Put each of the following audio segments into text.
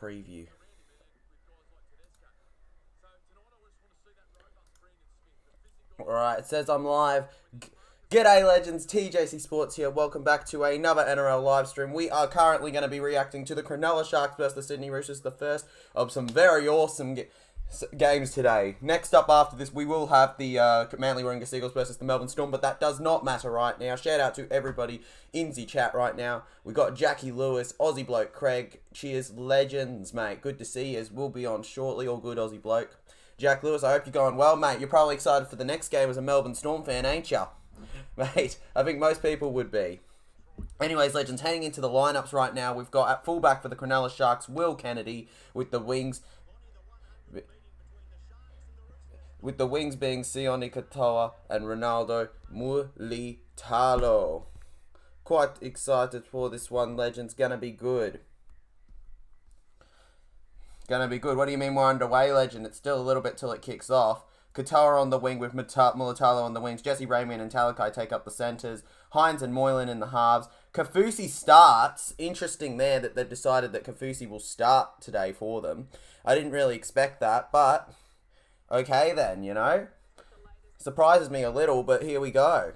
preview. Alright, it says I'm live. G'day legends, TJC Sports here. Welcome back to another NRL live stream. We are currently going to be reacting to the Cronulla Sharks versus the Sydney Roosters, the first of some very awesome games today. Next up after this, we will have the Manly Warringah Seagulls versus the Melbourne Storm, but that does not matter right now. Shout out to everybody in the chat right now. We got Jackie Lewis, Aussie Bloke Craig. Cheers, legends, mate. Good to see you. We'll be on shortly. All good, Aussie Bloke. Jack Lewis, I hope you're going well, mate. You're probably excited for the next game as a Melbourne Storm fan, ain't ya? Mate, I think most people would be. Anyways, legends, heading into the lineups right now, we've got at fullback for the Cronulla Sharks, Will Kennedy, with the wings being Sione Katoa and Ronaldo Mulitalo. Quite excited for this one, legends. Gonna be good. Gonna be good. What do you mean we're underway, legend? It's still a little bit till it kicks off. Katoa on the wing with Mulitalo on the wings. Jesse Ramian and Talakai take up the centres. Hines and Moylan in the halves. Kafusi starts. Interesting there that they've decided that Kafusi will start today for them. I didn't really expect that, but okay then, you know. Surprises me a little, but here we go.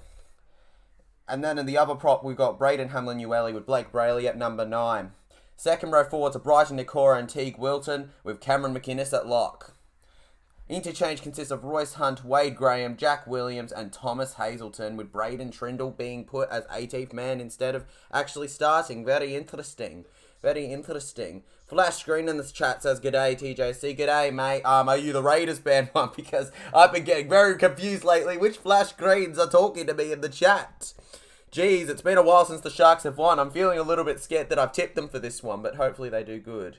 And then in the other prop, we've got Braden Hamlin-Uele with Blake Brayley at number 9. Second row forwards are Brighton Nikora and Teague Wilton with Cameron McInnes at lock. Interchange consists of Royce Hunt, Wade Graham, Jack Williams and Thomas Hazelton, with Braden Trindle being put as 18th man instead of actually starting. Very interesting. Very interesting. Flash Screen in the chat says, "G'day TJC." G'day mate. Are you the Raiders fan one? Because I've been getting very confused lately which Flash Screens are talking to me in the chat. Jeez, it's been a while since the Sharks have won. I'm feeling a little bit scared that I've tipped them for this one, but hopefully they do good.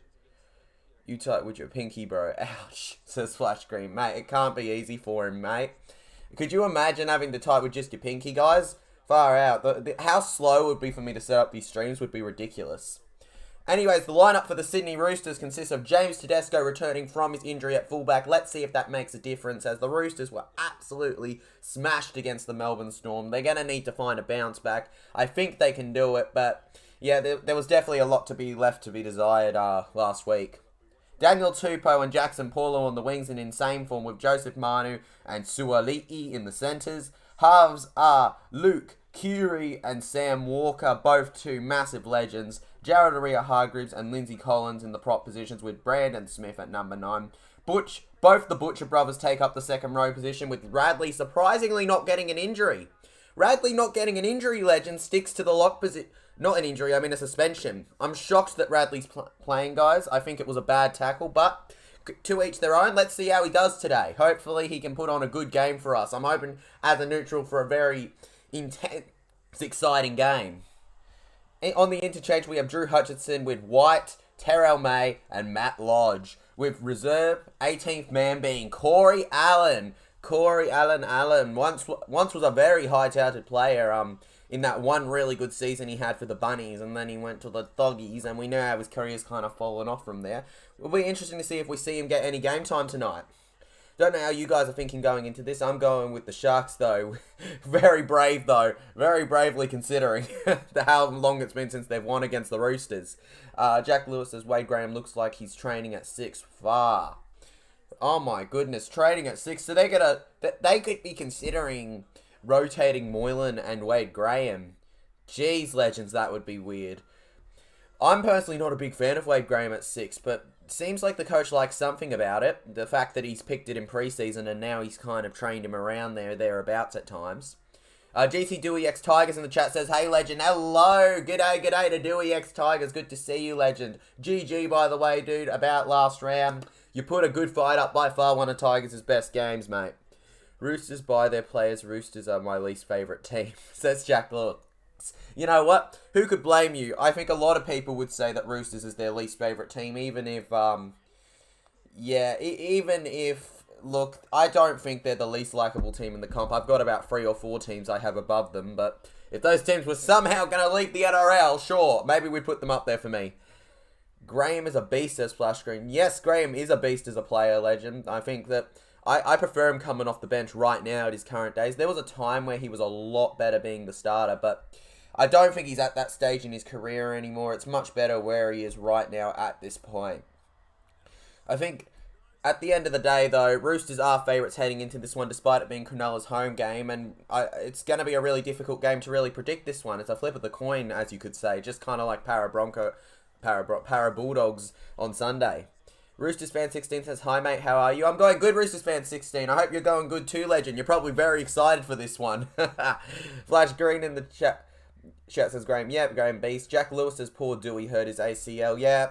You type with your pinky, bro. Ouch, says Flash Screen. Mate, it can't be easy for him, mate. Could you imagine having to type with just your pinky, guys? Far out. How slow it would be for me to set up these streams would be ridiculous. Anyways, the lineup for the Sydney Roosters consists of James Tedesco returning from his injury at fullback. Let's see if that makes a difference, as the Roosters were absolutely smashed against the Melbourne Storm. They're going to need to find a bounce back. I think they can do it, but yeah, there was definitely a lot to be left to be desired last week. Daniel Tupou and Jackson Paulo on the wings in insane form, with Joseph Manu and Suali'i in the centres. Halves are Luke Keary and Sam Walker, both two massive legends. Jared Aria-Hargreaves and Lindsay Collins in the prop positions, with Brandon Smith at number 9. Both the Butcher brothers take up the second row position, with Radley surprisingly not getting an injury. Radley not getting an injury, legend, sticks to the lock position. Not an injury, I mean a suspension. I'm shocked that Radley's playing, guys. I think it was a bad tackle, but to each their own. Let's see how he does today. Hopefully he can put on a good game for us. I'm hoping as a neutral for a very intense, exciting game. On the interchange, we have Drew Hutchinson with White, Terrell May and Matt Lodge, with reserve 18th man being Corey Allen. Corey Allen once was a very high-touted player in that one really good season he had for the Bunnies, and then he went to the Doggies, and we know how his career's kind of fallen off from there. It'll be interesting to see if we see him get any game time tonight. Don't know how you guys are thinking going into this. I'm going with the Sharks, though. Very brave, though. Very bravely considering how long it's been since they've won against the Roosters. Jack Lewis says Wade Graham looks like he's training at 6 far. Oh my goodness, training at 6. So they could be considering rotating Moylan and Wade Graham. Jeez, legends, that would be weird. I'm personally not a big fan of Wade Graham at 6, but seems like the coach likes something about it. The fact that he's picked it in preseason and now he's kind of trained him around thereabouts at times. GC Dewey X Tigers in the chat says, "Hey legend, hello, g'day to Dewey X Tigers, good to see you, legend. GG, by the way, dude, about last round. You put a good fight up, by far one of Tigers' best games, mate. Roosters buy their players. Roosters are my least favourite team," says Jack Lewis. You know what? Who could blame you? I think a lot of people would say that Roosters is their least favourite team, even if, look, I don't think they're the least likeable team in the comp. I've got about 3 or 4 teams I have above them, but if those teams were somehow going to leave the NRL, sure, maybe we'd put them up there for me. Graham is a beast, says Flash Screen. Yes, Graham is a beast as a player, legend. I think that I prefer him coming off the bench right now at his current days. There was a time where he was a lot better being the starter, but I don't think he's at that stage in his career anymore. It's much better where he is right now at this point. I think at the end of the day, though, Roosters are favourites heading into this one, despite it being Cronulla's home game, and it's going to be a really difficult game to really predict this one. It's a flip of the coin, as you could say, just kind of like Para Bulldogs on Sunday. Roosters fan 16 says, "Hi mate, how are you?" I'm going good, Roosters fan 16. I hope you're going good too, legend. You're probably very excited for this one. Flash Green in the chat says, "Graham, yeah, Graham Beast." Jack Lewis says, "Poor Dewey hurt his ACL." Yeah,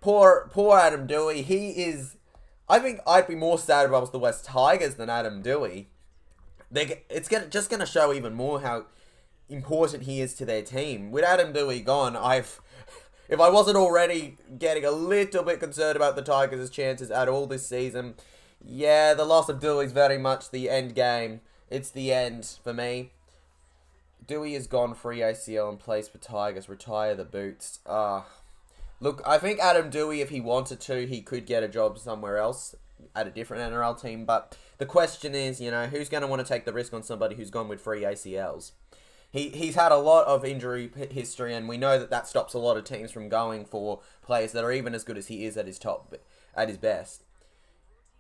poor Adam Dewey. He is. I think I'd be more sad if I was the West Tigers than Adam Dewey. It's just going to show even more how important he is to their team. With Adam Dewey gone, if I wasn't already getting a little bit concerned about the Tigers' chances at all this season, yeah, the loss of Dewey is very much the end game. It's the end for me. Dewey is gone, free ACL in place for Tigers. Retire the boots. Look, I think Adam Dewey, if he wanted to, he could get a job somewhere else at a different NRL team. But the question is, who's going to want to take the risk on somebody who's gone with free ACLs? He's had a lot of injury history, and we know that stops a lot of teams from going for players that are even as good as he is at his best.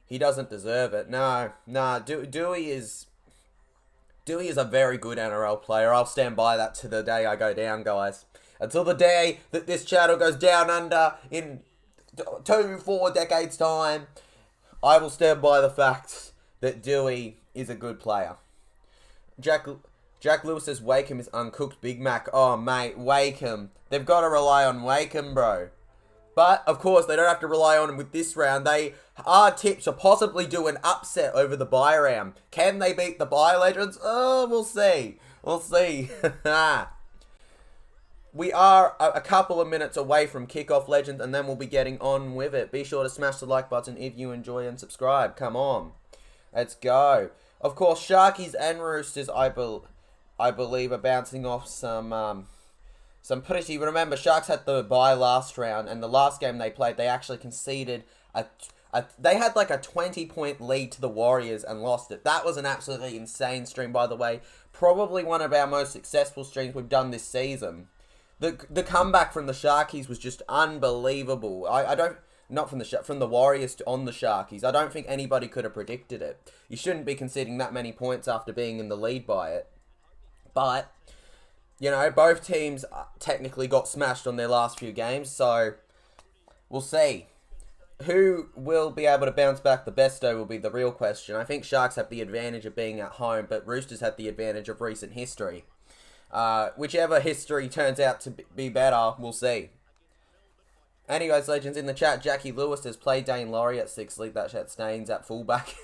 He doesn't deserve it. No. Dewey is a very good NRL player. I'll stand by that to the day I go down, guys. Until the day that this channel goes down under in 2-4 decades' time, I will stand by the fact that Dewey is a good player. Jack Lewis says Wakeham is uncooked Big Mac. Oh, mate, Wakeham. They've got to rely on Wakeham, bro. But, of course, they don't have to rely on him with this round. They are tipped to possibly do an upset over the bye round. Can they beat the bye, legends? Oh, we'll see. We'll see. We are a couple of minutes away from kickoff, legends, and then we'll be getting on with it. Be sure to smash the like button if you enjoy and subscribe. Come on. Let's go. Of course, Sharkies and Roosters, I believe, are bouncing off some pretty... Remember, Sharks had the bye last round, and the last game they played, they actually conceded they had like a 20-point lead to the Warriors and lost it. That was an absolutely insane stream, by the way. Probably one of our most successful streams we've done this season. The comeback from the Sharkies was just unbelievable. From the Warriors on the Sharkies. I don't think anybody could have predicted it. You shouldn't be conceding that many points after being in the lead by it. But, both teams technically got smashed on their last few games, so we'll see. Who will be able to bounce back the best, though, will be the real question. I think Sharks have the advantage of being at home, but Roosters have the advantage of recent history. Whichever history turns out to be better, we'll see. Anyways, legends, in the chat, Jackie Lewis says, "Play Dane Laurie at 6, leave that chat Staines at fullback."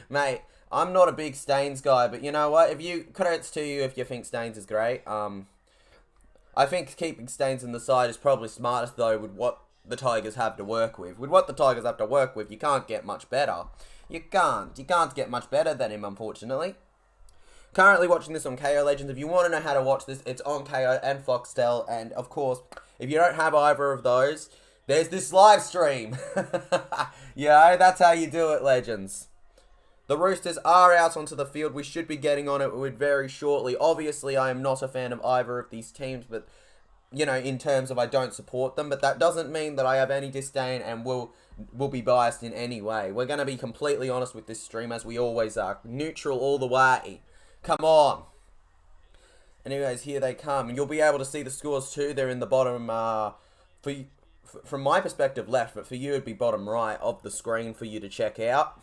Mate, I'm not a big Staines guy, but you know what? Credits to you if you think Staines is great. I think keeping Staines in the side is probably smartest, though, with what the Tigers have to work with. With what the Tigers have to work with, you can't get much better. You can't get much better than him, unfortunately. Currently watching this on Kayo, legends. If you want to know how to watch this, it's on Kayo and Foxtel. And, of course, if you don't have either of those, there's this live stream. That's how you do it, legends. The Roosters are out onto the field. We should be getting on it with very shortly. Obviously, I am not a fan of either of these teams, but, in terms of I don't support them. But that doesn't mean that I have any disdain and will be biased in any way. We're going to be completely honest with this stream, as we always are. Neutral all the way. Come on. Anyways, here they come. And you'll be able to see the scores too. They're in the bottom, from my perspective, left. But for you, it'd be bottom right of the screen for you to check out.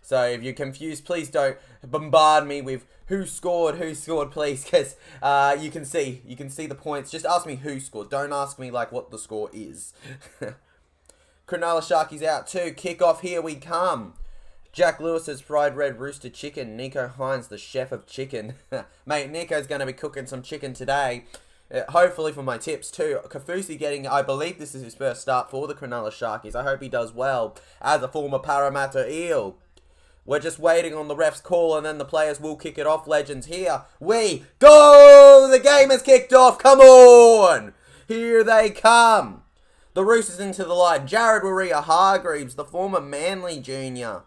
So if you're confused, please don't bombard me with who scored, please. Because you can see the points. Just ask me who scored. Don't ask me, what the score is. Cronulla Sharkies out too. Kickoff, here we come. Jack Lewis has fried red rooster chicken. Nico Hines, the chef of chicken. Mate, Nico's going to be cooking some chicken today. Hopefully for my tips too. Kafusi getting, I believe this is his first start for the Cronulla Sharkies. I hope he does well as a former Parramatta Eel. We're just waiting on the ref's call, and then the players will kick it off, legends. Here we go! The game has kicked off. Come on! Here they come. The Roosters into the line. Jared Waerea-Hargreaves, the former Manly junior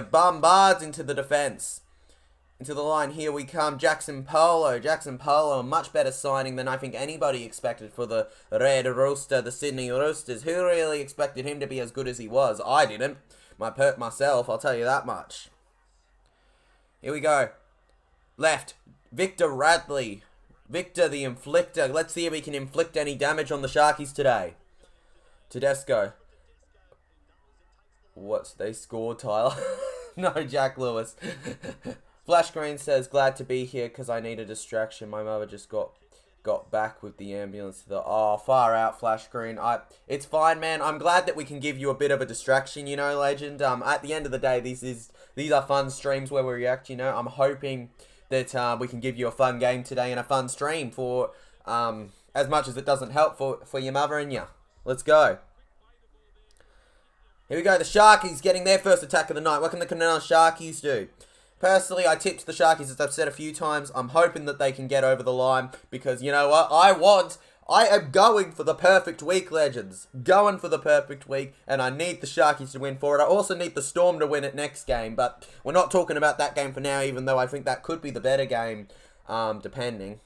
bombards into the defence. Into the line, here we come, Jackson Polo. Jackson Polo, a much better signing than I think anybody expected for the Red Rooster, the Sydney Roosters. Who really expected him to be as good as he was? I didn't. Myself, I'll tell you that much. Here we go. Left, Victor Radley. Victor the Inflictor. Let's see if he can inflict any damage on the Sharkies today. Tedesco. They scored, Tyler? No, Jack Lewis. Flash Green says, glad to be here because I need a distraction. My mother just got back with the ambulance to the... Oh, far out, Flash Green. It's fine, man. I'm glad that we can give you a bit of a distraction, you know, legend. At the end of the day, these are fun streams where we react, you know. I'm hoping that we can give you a fun game today and a fun stream for as much as it doesn't help for your mother and you. Let's go. Here we go. The Sharkies getting their first attack of the night. What can the Cronulla Sharkies do? Personally, I tipped the Sharkies, as I've said a few times. I'm hoping that they can get over the line because, you know what? I am going for the perfect week, legends. Going for the perfect week, and I need the Sharkies to win for it. I also need the Storm to win it next game, but we're not talking about that game for now, even though I think that could be the better game, depending.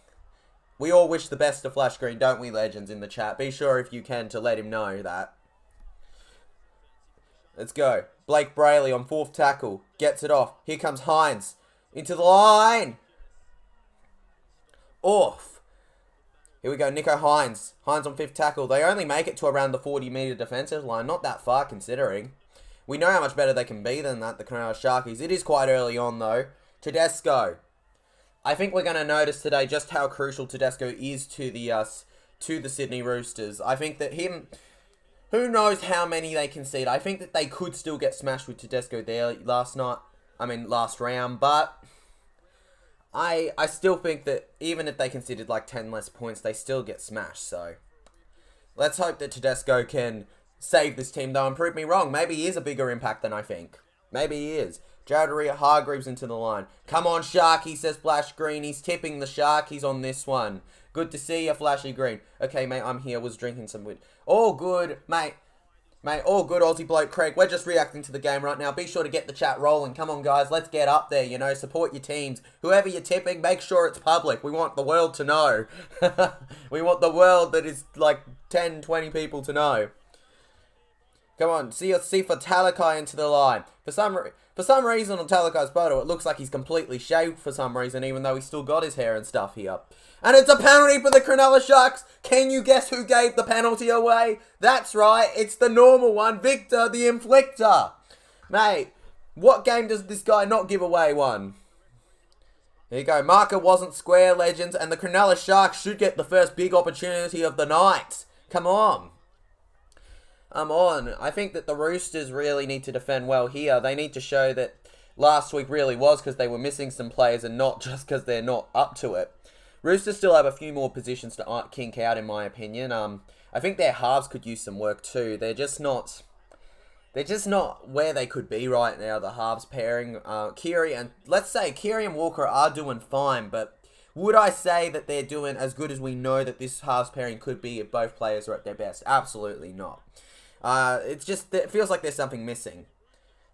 We all wish the best to Flash Green, don't we, legends, in the chat? Be sure if you can to let him know that. Let's go. Blake Brayley on 4th tackle. Gets it off. Here comes Hines. Into the line. Off. Here we go. Nico Hines. Hines on 5th tackle. They only make it to around the 40-metre defensive line. Not that far considering. We know how much better they can be than that, the Cronulla Sharkies. It is quite early on though. Tedesco. I think we're going to notice today just how crucial Tedesco is to the Sydney Roosters. I think that him... Who knows how many they concede. I think that they could still get smashed with Tedesco there last round. But I still think that even if they conceded like 10 less points, they still get smashed. So let's hope that Tedesco can save this team, though, and prove me wrong. Maybe he is a bigger impact than I think. Maybe he is. Jared Hargreaves into the line. Come on, Sharky, says Flash Green. He's tipping the Sharkies on this one. Good to see you, Flashy Green. Okay, mate, I'm here. Was drinking some wood. All good, mate. Mate, all good, Aussie bloke Craig. We're just reacting to the game right now. Be sure to get the chat rolling. Come on, guys. Let's get up there, you know. Support your teams. Whoever you're tipping, make sure it's public. We want the world to know. We want the world that is like 10, 20 people to know. Come on. See for Talakai into the line. For some reason on Talakai's photo, it looks like he's completely shaved for some reason, even though he's still got his hair and stuff here. And it's a penalty for the Cronulla Sharks. Can you guess who gave the penalty away? That's right, it's the normal one, Victor the Inflictor. Mate, what game does this guy not give away one? There you go, marker wasn't square, legends, and the Cronulla Sharks should get the first big opportunity of the night. Come on. I think that the Roosters really need to defend well here. They need to show that last week really was because they were missing some players and not just because they're not up to it. Roosters still have a few more positions to kink out, in my opinion. I think their halves could use some work too. They're just not where they could be right now, the halves pairing. Keary and Walker are doing fine, but would I say that they're doing as good as we know that this halves pairing could be if both players are at their best? Absolutely not. It feels like there's something missing.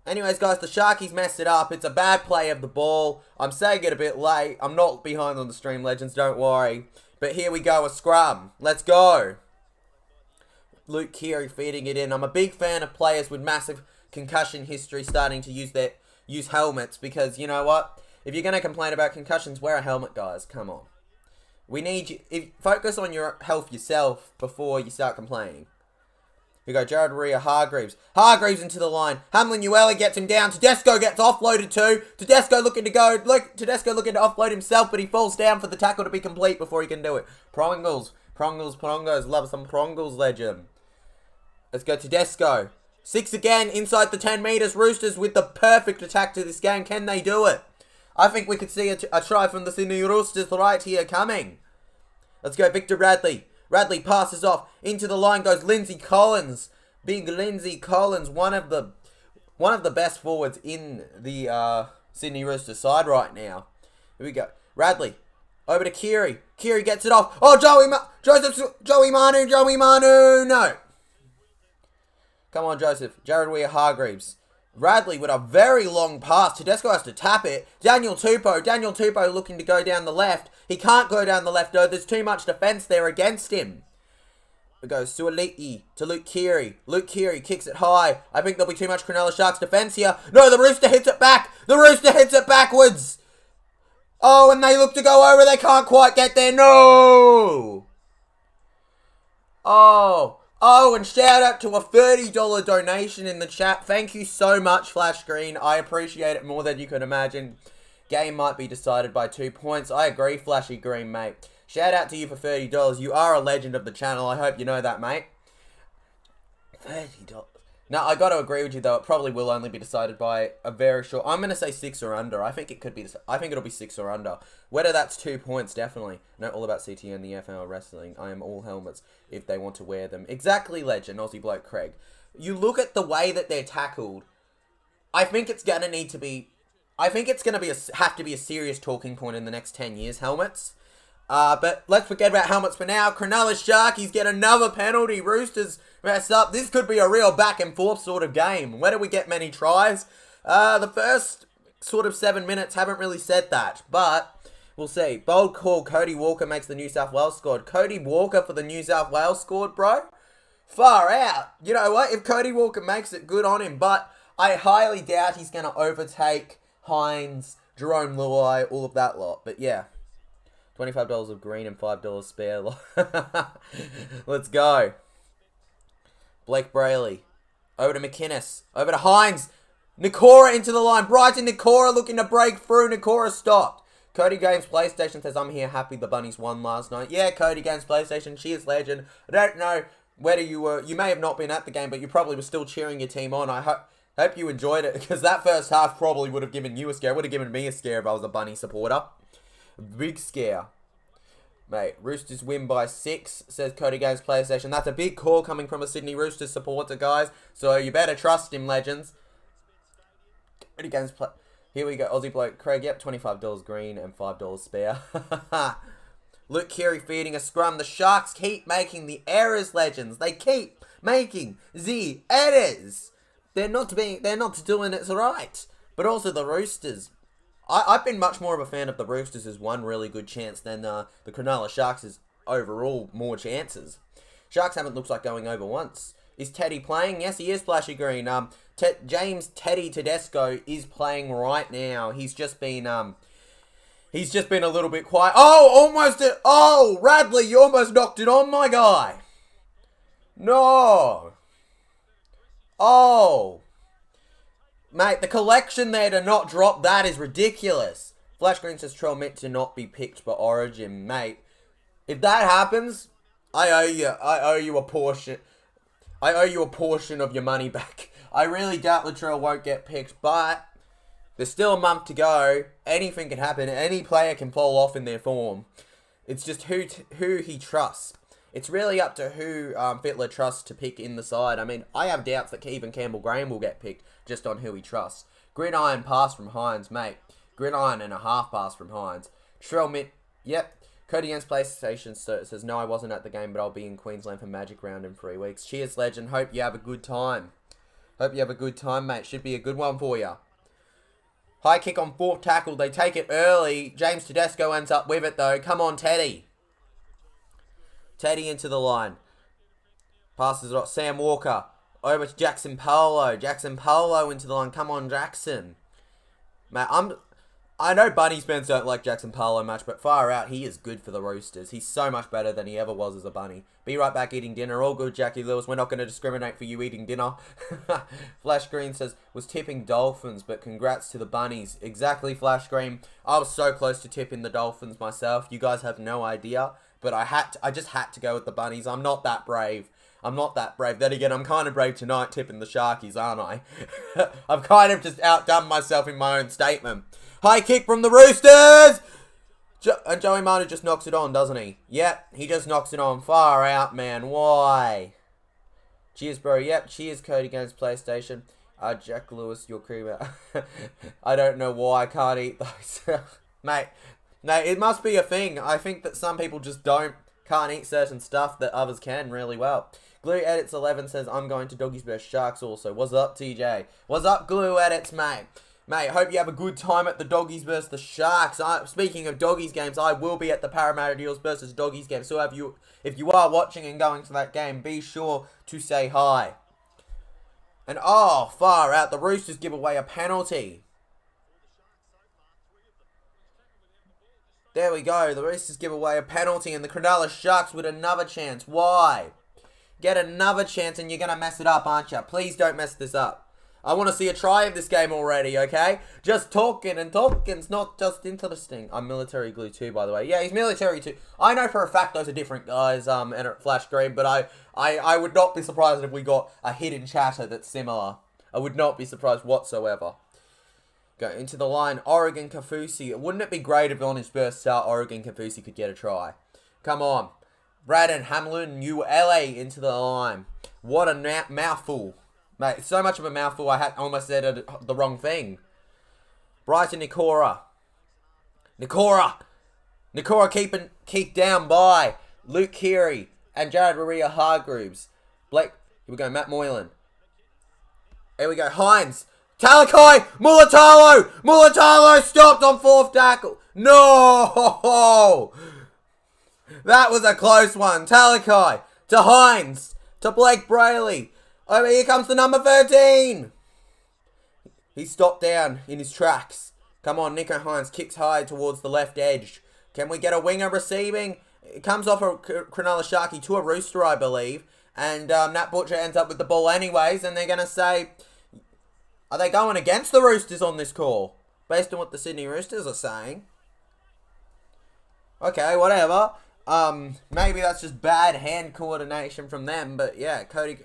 Anyways, guys, the Sharkies messed it up. It's a bad play of the ball. I'm saying it a bit late. I'm not behind on the stream, legends. Don't worry. But here we go, a scrum. Let's go. Luke Keary feeding it in. I'm a big fan of players with massive concussion history starting to use helmets because, you know what? If you're going to complain about concussions, wear a helmet, guys. Come on. We need you. Focus on your health yourself before you start complaining. We go Jared Hargreaves. Hargreaves into the line. Hamlin Ueli gets him down. Tedesco gets offloaded too. Tedesco looking to offload himself, but he falls down for the tackle to be complete before he can do it. Prongles. Love some Prongles, legend. Let's go Tedesco. 6 again inside the 10 metres. Roosters with the perfect attack to this game. Can they do it? I think we could see a try from the Sydney Roosters right here coming. Let's go Victor Radley. Radley passes off. Into the line goes Lindsay Collins. Big Lindsay Collins, one of the best forwards in the Sydney Roosters side right now. Here we go. Radley. Over to Keary. Keary gets it off. Oh, Joey Manu. No. Come on, Joseph. Jared Hargreaves. Radley with a very long pass. Tedesco has to tap it. Daniel Tupou looking to go down the left. He can't go down the left though. There's too much defence there against him. It goes Suoliti to Luke Keary. Luke Keary kicks it high. I think there'll be too much Cronulla Sharks defence here. No, the Rooster hits it back. The Rooster hits it backwards. Oh, and they look to go over. They can't quite get there. No. Oh, and shout out to a $30 donation in the chat. Thank you so much, Flash Green. I appreciate it more than you can imagine. Game might be decided by 2 points. I agree, Flashy Green, mate. Shout out to you for $30. You are a legend of the channel. I hope you know that, mate. $30. No, I got to agree with you, though. It probably will only be decided by a very short... I'm going to say 6 or under. I think it could be... I think it'll be 6 or under. Whether that's 2 points, definitely. Know all about CT and the FNL wrestling. I am all helmets if they want to wear them. Exactly, legend, Aussie bloke Craig. You look at the way that they're tackled. I think it's going to need to be... I think it's going to have to be a serious talking point in the next 10 years, helmets. But let's forget about helmets for now. Cronulla Sharkies get another penalty. Roosters mess up. This could be a real back and forth sort of game. Where do we get many tries? The first sort of 7 minutes haven't really said that, but we'll see. Bold call. Cody Walker makes the New South Wales squad. Cody Walker for the New South Wales squad, bro. Far out. You know what? If Cody Walker makes it, good on him. But I highly doubt he's going to overtake Hines, Jerome Luai, all of that lot. But yeah. $25 of green and $5 spare. Let's go. Blake Brayley. Over to McInnes. Over to Hines. Nikora into the line. Brighton Nikora looking to break through. Nikora stopped. Cody Games PlayStation says, I'm here happy the Bunnies won last night. Yeah, Cody Games PlayStation. Cheers, legend. I don't know whether you were... You may have not been at the game, but you probably were still cheering your team on. I hope you enjoyed it, because that first half probably would have given you a scare. It would have given me a scare if I was a Bunny supporter. Big scare. Mate, Roosters win by 6, says Cody Games PlayStation. That's a big call coming from a Sydney Roosters supporter, guys. So you better trust him, legends. Cody Games Play... Here we go, Aussie bloke Craig. Yep, $25 green and $5 spare. Luke Keary feeding a scrum. The Sharks keep making the errors, legends. They keep making the errors. They're not doing it right. But also the Roosters... I've been much more of a fan of the Roosters as one really good chance than the Cronulla Sharks as overall more chances. Sharks haven't looked like going over once. Is Teddy playing? Yes, he is, Flashy Green. James Teddy Tedesco is playing right now. He's just been a little bit quiet. Oh, Radley, you almost knocked it on, my guy. No. Oh. Mate, the collection there to not drop that is ridiculous. Flash Green says Trell meant to not be picked by Origin. Mate, if that happens, I owe you a portion. I owe you a portion of your money back. I really doubt Latrell won't get picked, but there's still a month to go. Anything can happen. Any player can fall off in their form. It's just who he trusts. It's really up to who Fittler trusts to pick in the side. I mean, I have doubts that even Campbell Graham will get picked just on who he trusts. Gridiron pass from Hines, mate. Gridiron and a half pass from Hines. Trell Mitt, yep. Cody against PlayStation says, no, I wasn't at the game, but I'll be in Queensland for Magic Round in 3 weeks. Cheers, legend. Hope you have a good time. Hope you have a good time, mate. Should be a good one for you. High kick on 4th tackle. They take it early. James Tedesco ends up with it, though. Come on, Teddy. Teddy into the line. Passes it off. Sam Walker. Over to Jackson Polo. Jackson Polo into the line. Come on, Jackson. Mate, I know Bunnies fans don't like Jackson Polo much, but far out, he is good for the Roosters. He's so much better than he ever was as a Bunny. Be right back eating dinner. All good, Jackie Lewis. We're not going to discriminate for you eating dinner. Flash Green says, was tipping Dolphins, but congrats to the Bunnies. Exactly, Flash Green. I was so close to tipping the Dolphins myself. You guys have no idea. But I just had to go with the Bunnies. I'm not that brave. I'm not that brave. Then again, I'm kind of brave tonight tipping the Sharkies, aren't I? I've kind of just outdone myself in my own statement. High kick from the Roosters! And Joey Martin just knocks it on, doesn't he? Yep, he just knocks it on. Far out, man. Why? Cheers, bro. Yep, cheers, Cody Games PlayStation. Jack Lewis, your crew. I don't know why I can't eat those. Mate, no, it must be a thing. I think that some people just don't Can't eat certain stuff that others can really well. Glue Edits 11 says, I'm going to Doggies vs Sharks also. What's up, TJ? What's up, Glue Edits, mate? Mate, hope you have a good time at the Doggies versus the Sharks. Speaking of Doggies games, I will be at the Parramatta Eels versus Doggies game. So if you are watching and going to that game, be sure to say hi. And oh, far out, the Roosters give away a penalty. There we go. The Roosters give away a penalty and the Cronulla Sharks with another chance. Why? Get another chance and you're going to mess it up, aren't you? Please don't mess this up. I want to see a try of this game already, okay? Just talking and talking's not just interesting. I'm military glue too, by the way. Yeah, he's military too. I know for a fact those are different guys, and at Flash Green, but I would not be surprised if we got a hidden chatter that's similar. I would not be surprised whatsoever. Go into the line, Oregon Kafusi. Wouldn't it be great if on his first start, Oregon Kafusi could get a try? Come on. Braden Hamlin, ULA into the line. What a mouthful. Mate, so much of a mouthful, I almost said the wrong thing. Brighton Nikora. Nikora keep down by Luke Keary and Jared Waerea-Hargreaves. Blake, here we go, Matt Moylan. Here we go, Hines. Talakai, Mulatalo stopped on fourth tackle. No! That was a close one. Talakai to Hines to Blake Brayley. Over here comes the number 13. He stopped down in his tracks. Come on, Nicho Hines kicks high towards the left edge. Can we get a winger receiving? It comes off a Cronulla Sharky to a Rooster, I believe. And Nat Butcher ends up with the ball anyways. And they're going to say, are they going against the Roosters on this call? Based on what the Sydney Roosters are saying. Okay, whatever. Maybe that's just bad hand coordination from them. But yeah, Cody...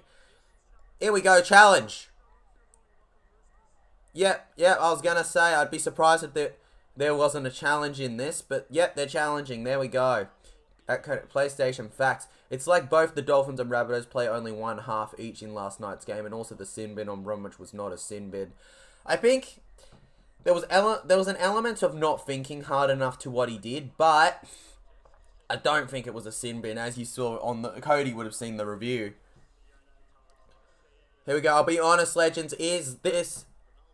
Here we go, challenge. Yep, I was going to say, I'd be surprised if there wasn't a challenge in this, but yep, they're challenging. There we go. At PlayStation Facts. It's like both the Dolphins and Rabbitohs play only one half each in last night's game, and also the sin bin on Bromwich was not a sin bin. I think there was an element of not thinking hard enough to what he did, but I don't think it was a sin bin, as you saw on the... Cody would have seen the review. Here we go. I'll be honest, legends. Is this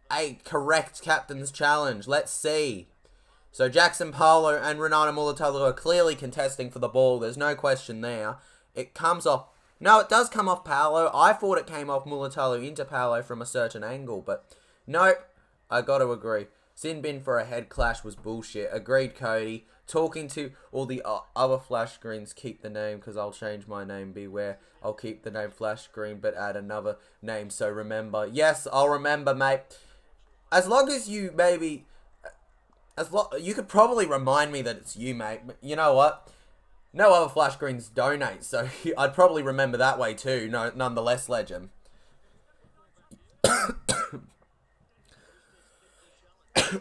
a correct captain's challenge? Let's see. So Jackson Paulo and Renato Mulatalo are clearly contesting for the ball. There's no question there. It comes off... No, it does come off Paulo. I thought it came off Mulatalo into Paulo from a certain angle, but nope. I got to agree. Sin bin for a head clash was bullshit. Agreed, Cody. Talking to all the other Flash Screens, keep the name, because I'll change my name, beware. I'll keep the name Flash Screen, but add another name, so remember. Yes, I'll remember, mate. As long as you maybe... you could probably remind me that it's you, mate. But you know what? No other Flash Screens donate, so I'd probably remember that way too, nonetheless, legend.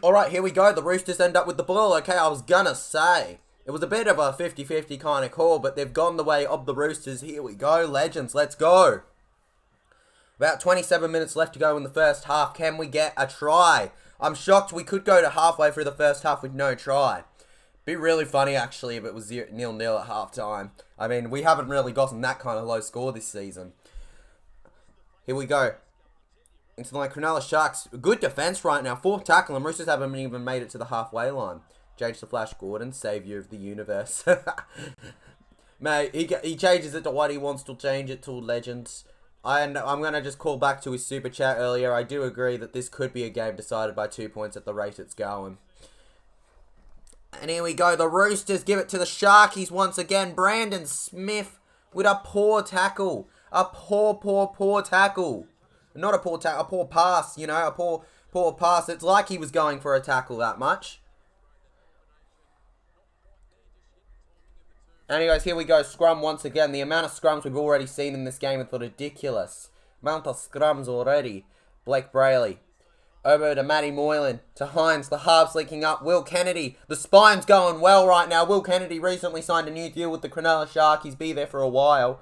Alright, here we go. The Roosters end up with the ball. Okay, I was gonna say. It was a bit of a 50-50 kind of call, but they've gone the way of the Roosters. Here we go, legends. Let's go. About 27 minutes left to go in the first half. Can we get a try? I'm shocked we could go to halfway through the first half with no try. Be really funny, actually, if it was 0-0 at half-time. I mean, we haven't really gotten that kind of low score this season. Here we go. Into the line, Cronulla Sharks. Good defense right now. Fourth tackle, and Roosters haven't even made it to the halfway line. Jage the Flash Gordon, saviour of the universe. Mate, he changes it to what he wants to change it to, legends. And I'm going to just call back to his super chat earlier. I do agree that this could be a game decided by 2 points at the rate it's going. And here we go. The Roosters give it to the Sharkies once again. Brandon Smith with a poor tackle. A poor tackle. Not a poor tackle, a poor pass, you know, a poor pass. It's like he was going for a tackle that much. Anyways, here we go. Scrum once again. The amount of scrums we've already seen in this game is ridiculous. Amount of scrums already. Blake Brayley. Over to Matty Moylan. To Hines. The halves leaking up. Will Kennedy. The spine's going well right now. Will Kennedy recently signed a new deal with the Cronulla Sharkies. Be there for a while.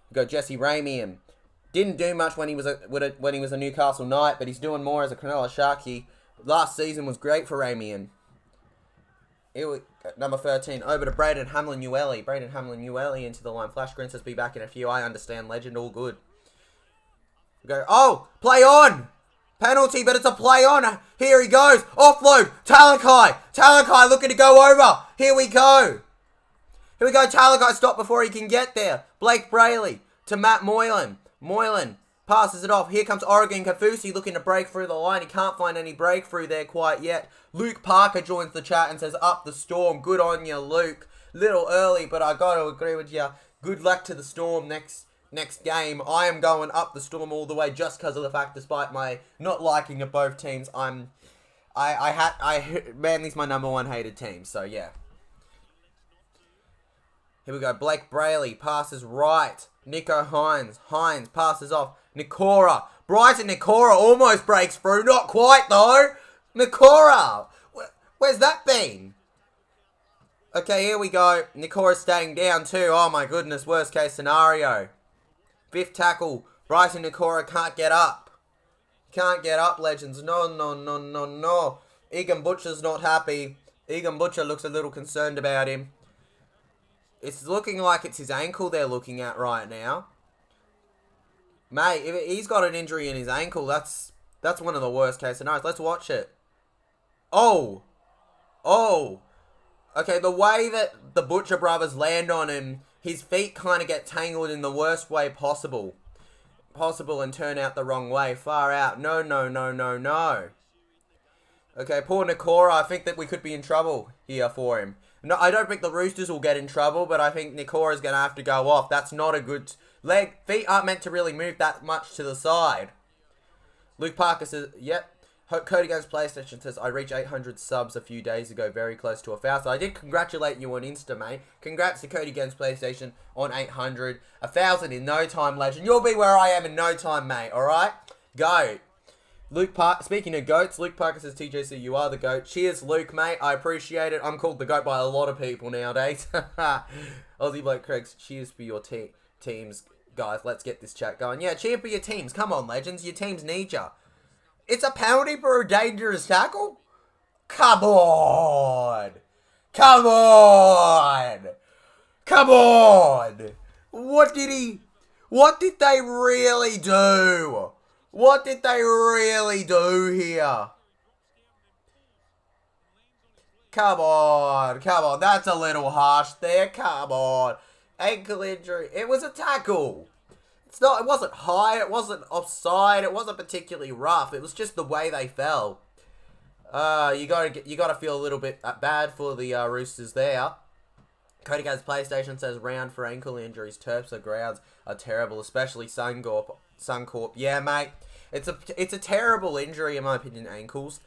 We got Jesse Ramian. Didn't do much when he was a Newcastle Knight, but he's doing more as a Cronulla Sharky. Last season was great for Ramian. Here we go. Number 13, over to Braden Hamlin-Ueli. Braden Hamlin-Ueli into the line. Flash Green says be back in a few. I understand, legend, all good. We go, oh, play on! Penalty, but it's a play on. Here he goes. Offload. Talakai. Talakai looking to go over. Here we go. Here we go. Talakai stop before he can get there. Blake Brayley to Matt Moylan. Moylan passes it off. Here comes Oregon Kafusi looking to break through the line. He can't find any breakthrough there quite yet. Luke Parker joins the chat and says, up the Storm. Good on you, Luke. Little early, but I got to agree with you. Good luck to the Storm next game. I am going up the Storm all the way just because of the fact, despite my not liking of both teams, Manly's my number one hated team, so yeah. Here we go. Blake Brayley passes right. Nico Hines. Hines passes off. Nikora. Bryson Nikora almost breaks through. Not quite, though. Nikora. Where's that been? Okay, here we go. Nikora's staying down too. Oh, my goodness. Worst case scenario. Fifth tackle. Bryson Nikora can't get up. Can't get up, legends. No, no, no, no, no. Egan Butcher's not happy. Egan Butcher looks a little concerned about him. It's looking like it's his ankle they're looking at right now. Mate, if he's got an injury in his ankle, that's one of the worst case scenarios. Let's watch it. Oh. Oh. Okay, the way that the Butcher brothers land on him, his feet kind of get tangled in the worst way possible. And turn out the wrong way. Far out. No, no, no, no, no. Okay, poor Nikora. I think that we could be in trouble here for him. No, I don't think the Roosters will get in trouble, but I think Nikora's going to have to go off. That's not a good leg. Feet aren't meant to really move that much to the side. Luke Parker says, yep. Cody Games PlayStation says, I reached 800 subs a few days ago, very close to 1,000. I did congratulate you on Insta, mate. Congrats to Cody Games PlayStation on 800. 1,000 in no time, legend. You'll be where I am in no time, mate, alright? Go. Speaking of goats, Luke Parker says, TJC, you are the goat. Cheers, Luke, mate. I appreciate it. I'm called the goat by a lot of people nowadays. Aussie bloke Craig, cheers for your teams. Guys, let's get this chat going. Yeah, cheer for your teams. Come on, legends. Your teams need ya. It's a penalty for a dangerous tackle? Come on. Come on. Come on. What did they really do? What did they really do here? Come on. Come on. That's a little harsh there. Come on. Ankle injury. It was a tackle. It wasn't high. It wasn't offside. It wasn't particularly rough. It was just the way they fell. You gotta feel a little bit bad for the Roosters there. Cody Games PlayStation says round for ankle injuries. Terps or grounds are terrible, especially Suncorp. Yeah, mate. It's a terrible injury in my opinion. Ankles.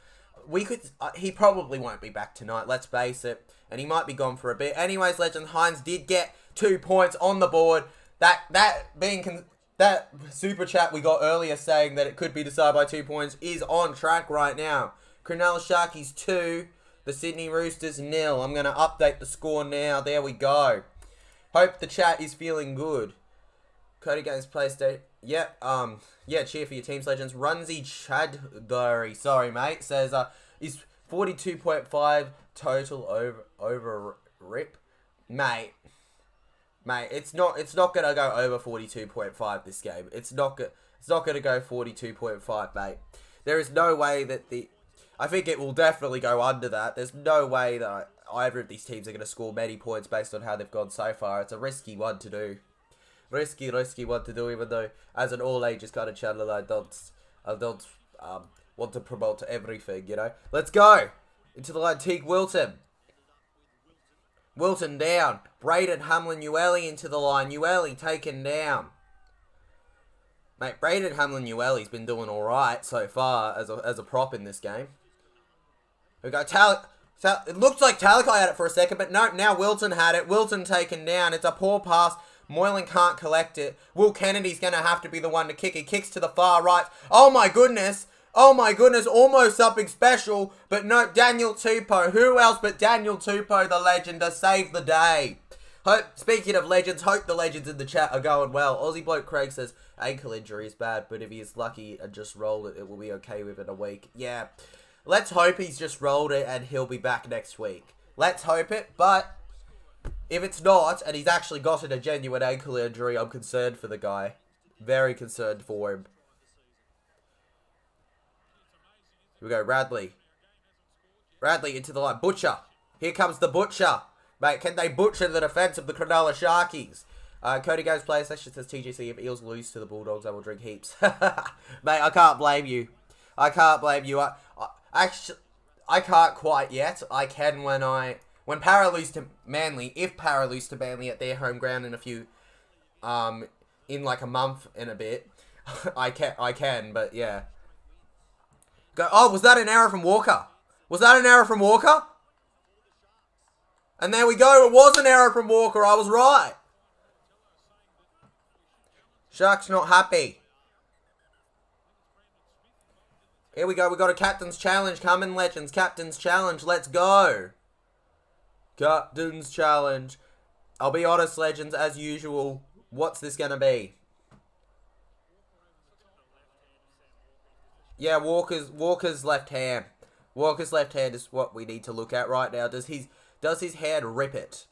He probably won't be back tonight. Let's face it, and he might be gone for a bit. Anyways, legend Hines did get 2 points on the board. That super chat we got earlier saying that it could be decided by 2 points is on track right now. Cronulla Sharkies 2, the Sydney Roosters 0. I'm going to update the score now. There we go. Hope the chat is feeling good. Cody Games PlayStation. Yep. Yeah, cheer for your teams, legends. Runzy Chadbury, sorry mate, says is 42.5 total over rip. Mate, it's not gonna go over 42.5 this game. It's not gonna go 42.5, mate. There is no way that I think it will definitely go under that. There's no way that either of these teams are gonna score many points based on how they've gone so far. It's a risky one to do. Risky one to do, even though as an all ages kind of channel I don't want to promote everything, you know. Let's go into the line. Teague Wilton down. Braden Hamlin-Ueli into the line. Ueli taken down. Mate, Braden Hamlin-Ueli's been doing alright so far as a prop in this game. We got it looks like Talakai had it for a second, but no, now Wilton had it. Wilton taken down. It's a poor pass. Moylan can't collect it. Will Kennedy's going to have to be the one to kick. He kicks to the far right. Oh my goodness. Oh my goodness. Almost something special. But no, Daniel Tupou. Who else but Daniel Tupou, the legend, to save the day. Speaking of legends, hope the legends in the chat are going well. Aussie bloke Craig says, ankle injury is bad, but if he's lucky and just rolled it, it will be okay within a week. Yeah. Let's hope he's just rolled it and he'll be back next week. Let's hope it. But if it's not, and he's actually gotten a genuine ankle injury, I'm concerned for the guy. Very concerned for him. Here we go, Radley. Radley into the line. Butcher. Here comes the Butcher. Mate, can they butcher the defence of the Cronulla Sharkies? Cody Games player session says TGC, if Eels lose to the Bulldogs, I will drink heaps. Mate, I can't blame you. I can't blame you. Actually, I can't quite yet. I can when Para lose to Manly, if Para lose to Manly at their home ground in a few, in like a month and a bit, I can, but yeah. Go. Oh, was that an error from Walker? Was that an error from Walker? And there we go. It was an error from Walker. I was right. Sharks not happy. Here we go. We got a captain's challenge coming, legends. Captain's challenge. Let's go. Captain's challenge. I'll be honest, legends, as usual. What's this going to be? Yeah, Walker's left hand. Walker's left hand is what we need to look at right now. Does his hand rip it?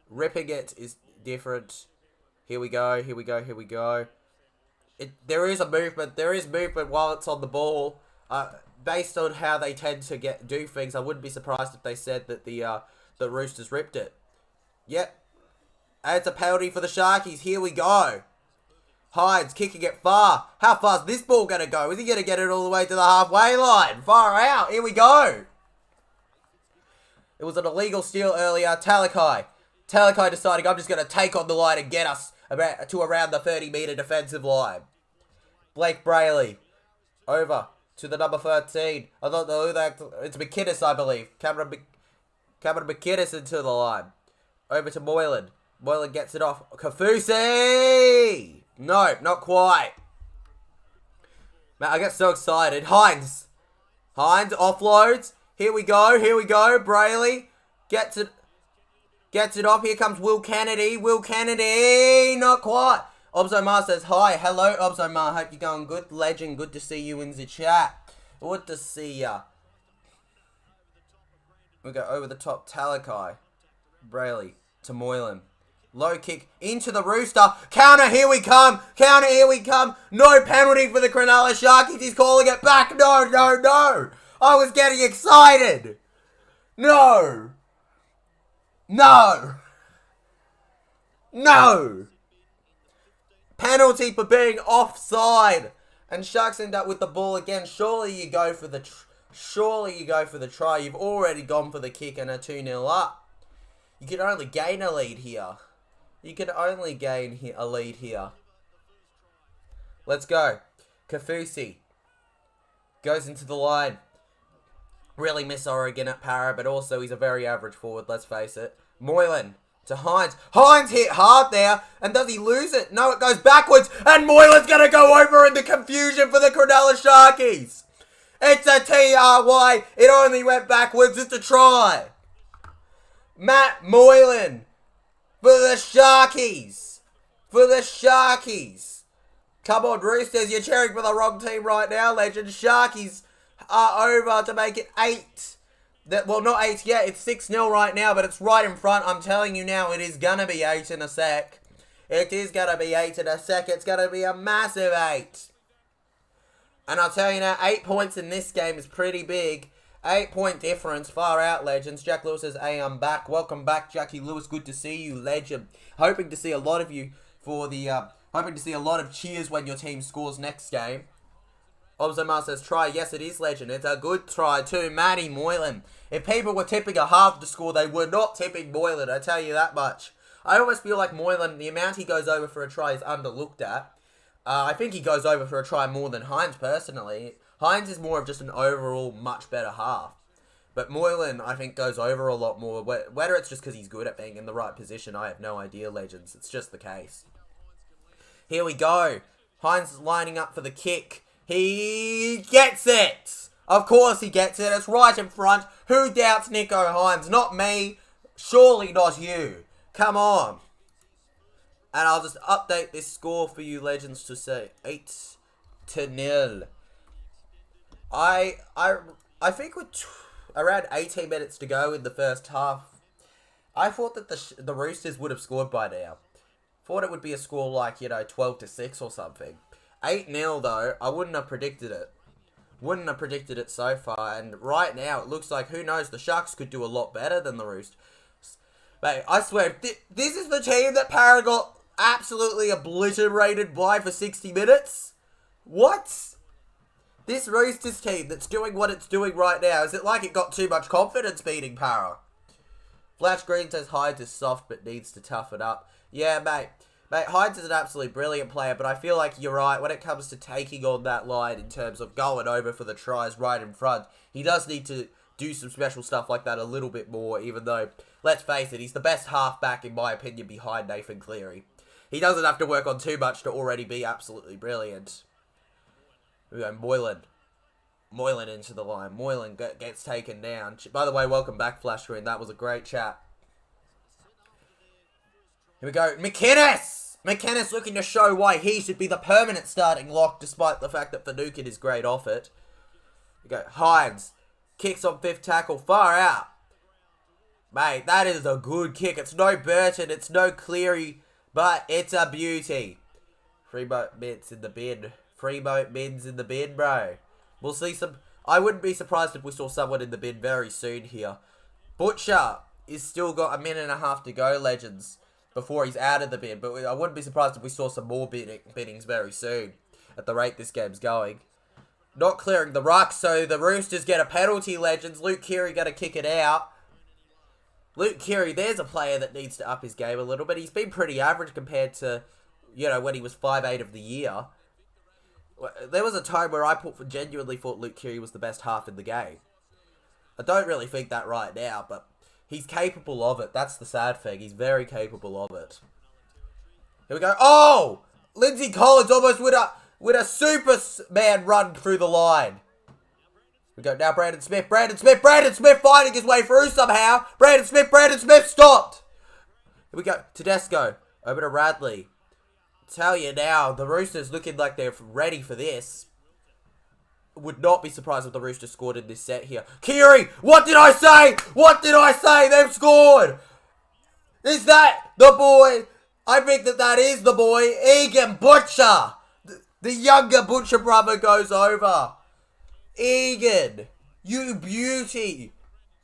Ripping it is different. Here we go. Here we go. Here we go. There is a movement. There is movement while it's on the ball. Based on how they tend to do things, I wouldn't be surprised if they said that the Roosters ripped it. Yep. And it's a penalty for the Sharkies. Here we go. Hines kicking it far. How far is this ball going to go? Is he going to get it all the way to the halfway line? Far out. Here we go. It was an illegal steal earlier. Talakai deciding, I'm just going to take on the line and get us to around the 30-metre defensive line. Blake Brayley. Over to the number 13. I don't know who that... It's McInnes, I believe. Cameron McInnes into the line. Over to Moylan. Moylan gets it off. Kafusi! No, not quite. Man, I get so excited. Hines offloads. Here we go. Here we go. Brayley gets it off. Here comes Will Kennedy. Will Kennedy. Not quite. Obzomar says, hi. Hello, Obzomar. Hope you're going good. Legend. Good to see you in the chat. Good to see ya. We go over the top. Talakai. Brayley to Moylan. Low kick into the Rooster. Counter, here we come. Counter, here we come. No penalty for the Cronulla Sharkies. He's calling it back. No, no, no. I was getting excited. No. No. No. Penalty for being offside. And Sharks end up with the ball again. Surely you go for the try. You've already gone for the kick and a 2-0 up. You can only gain a lead here. You can only gain a lead here. Let's go. Kafusi goes into the line. Really miss Oregon at Para, but also he's a very average forward, let's face it. Moylan to Hines. Hines hit hard there, and does he lose it? No, it goes backwards, and Moylan's going to go over in the confusion for the Cronulla Sharkies. It's a TRY. It only went backwards. It's a try. Matt Moylan. For the Sharkies. For the Sharkies. Come on, Roosters. You're cheering for the wrong team right now, legend. Sharkies are over to make it 8. Well, not 8 yet. It's 6-0 right now, but it's right in front. I'm telling you now, it is going to be 8 in a sec. It is going to be 8 in a sec. It's going to be a massive 8. And I'll tell you now, 8 points in this game is pretty big. 8-point difference, far out, legends. Jack Lewis says, hey, I'm back. Welcome back, Jackie Lewis. Good to see you, legend. Hoping to see a lot of you for the, hoping to see a lot of cheers when your team scores next game. Obzomar says, try. Yes, it is, legend. It's a good try, too. Matty Moylan. If people were tipping a half to score, they were not tipping Moylan, I tell you that much. I almost feel like Moylan, the amount he goes over for a try is underlooked at. I think he goes over for a try more than Hines, personally. Hines is more of just an overall much better half. But Moylan, I think, goes over a lot more. Whether it's just because he's good at being in the right position, I have no idea, legends. It's just the case. Here we go. Hines is lining up for the kick. He gets it! Of course he gets it. It's right in front. Who doubts Nicho Hines? Not me. Surely not you. Come on. And I'll just update this score for you, legends, to say 8-0. I think around 18 minutes to go in the first half. I thought that the Roosters would have scored by now. Thought it would be a score like, 12-6 or something. 8-0 though, I wouldn't have predicted it. Wouldn't have predicted it so far. And right now, it looks like, who knows, the Sharks could do a lot better than the Roosters. Mate, I swear, this is the team that Para got absolutely obliterated by for 60 minutes? What? This Roosters team that's doing what it's doing right now, is it like it got too much confidence beating Para? Flash Green says Hynes is soft but needs to toughen up. Yeah, mate. Mate, Hynes is an absolutely brilliant player, but I feel like you're right. When it comes to taking on that line in terms of going over for the tries right in front, he does need to do some special stuff like that a little bit more, even though, let's face it, he's the best halfback, in my opinion, behind Nathan Cleary. He doesn't have to work on too much to already be absolutely brilliant. We go Moylan. Moylan into the line. Moylan gets taken down. By the way, welcome back, Flash Green. That was a great chat. Here we go. McInnes! McInnes looking to show why he should be the permanent starting lock, despite the fact that Finucane is great off it. We go. Hynes. Kicks on 5th tackle. Far out. Mate, that is a good kick. It's no Burton. It's no Cleary. But it's a beauty. Freeboat mitts in the bin. Freeboat mids in the bin, bro. We'll see some... I wouldn't be surprised if we saw someone in the bin very soon here. Butcher is still got a minute and a half to go, legends, before he's out of the bin. But I wouldn't be surprised if we saw some more biddings very soon at the rate this game's going. Not clearing the ruck, so the Roosters get a penalty, legends. Luke Keary got to kick it out. Luke Keary, there's a player that needs to up his game a little bit. He's been pretty average compared to, when he was 5'8" of the year. There was a time where I genuinely thought Luke Keary was the best half in the game. I don't really think that right now, but he's capable of it. That's the sad thing. He's very capable of it. Here we go. Oh! Lindsay Collins almost with a Superman run through the line. We go now Brandon Smith. Brandon Smith finding his way through somehow. Brandon Smith stopped. Here we go. Tedesco. Over to Radley. Tell you now, the Roosters looking like they're ready for this. Would not be surprised if the Roosters scored in this set here. Keary! What did I say? They've scored! Is that the boy? I think that is the boy. Egan Butcher! The younger Butcher brother goes over. Egan, you beauty.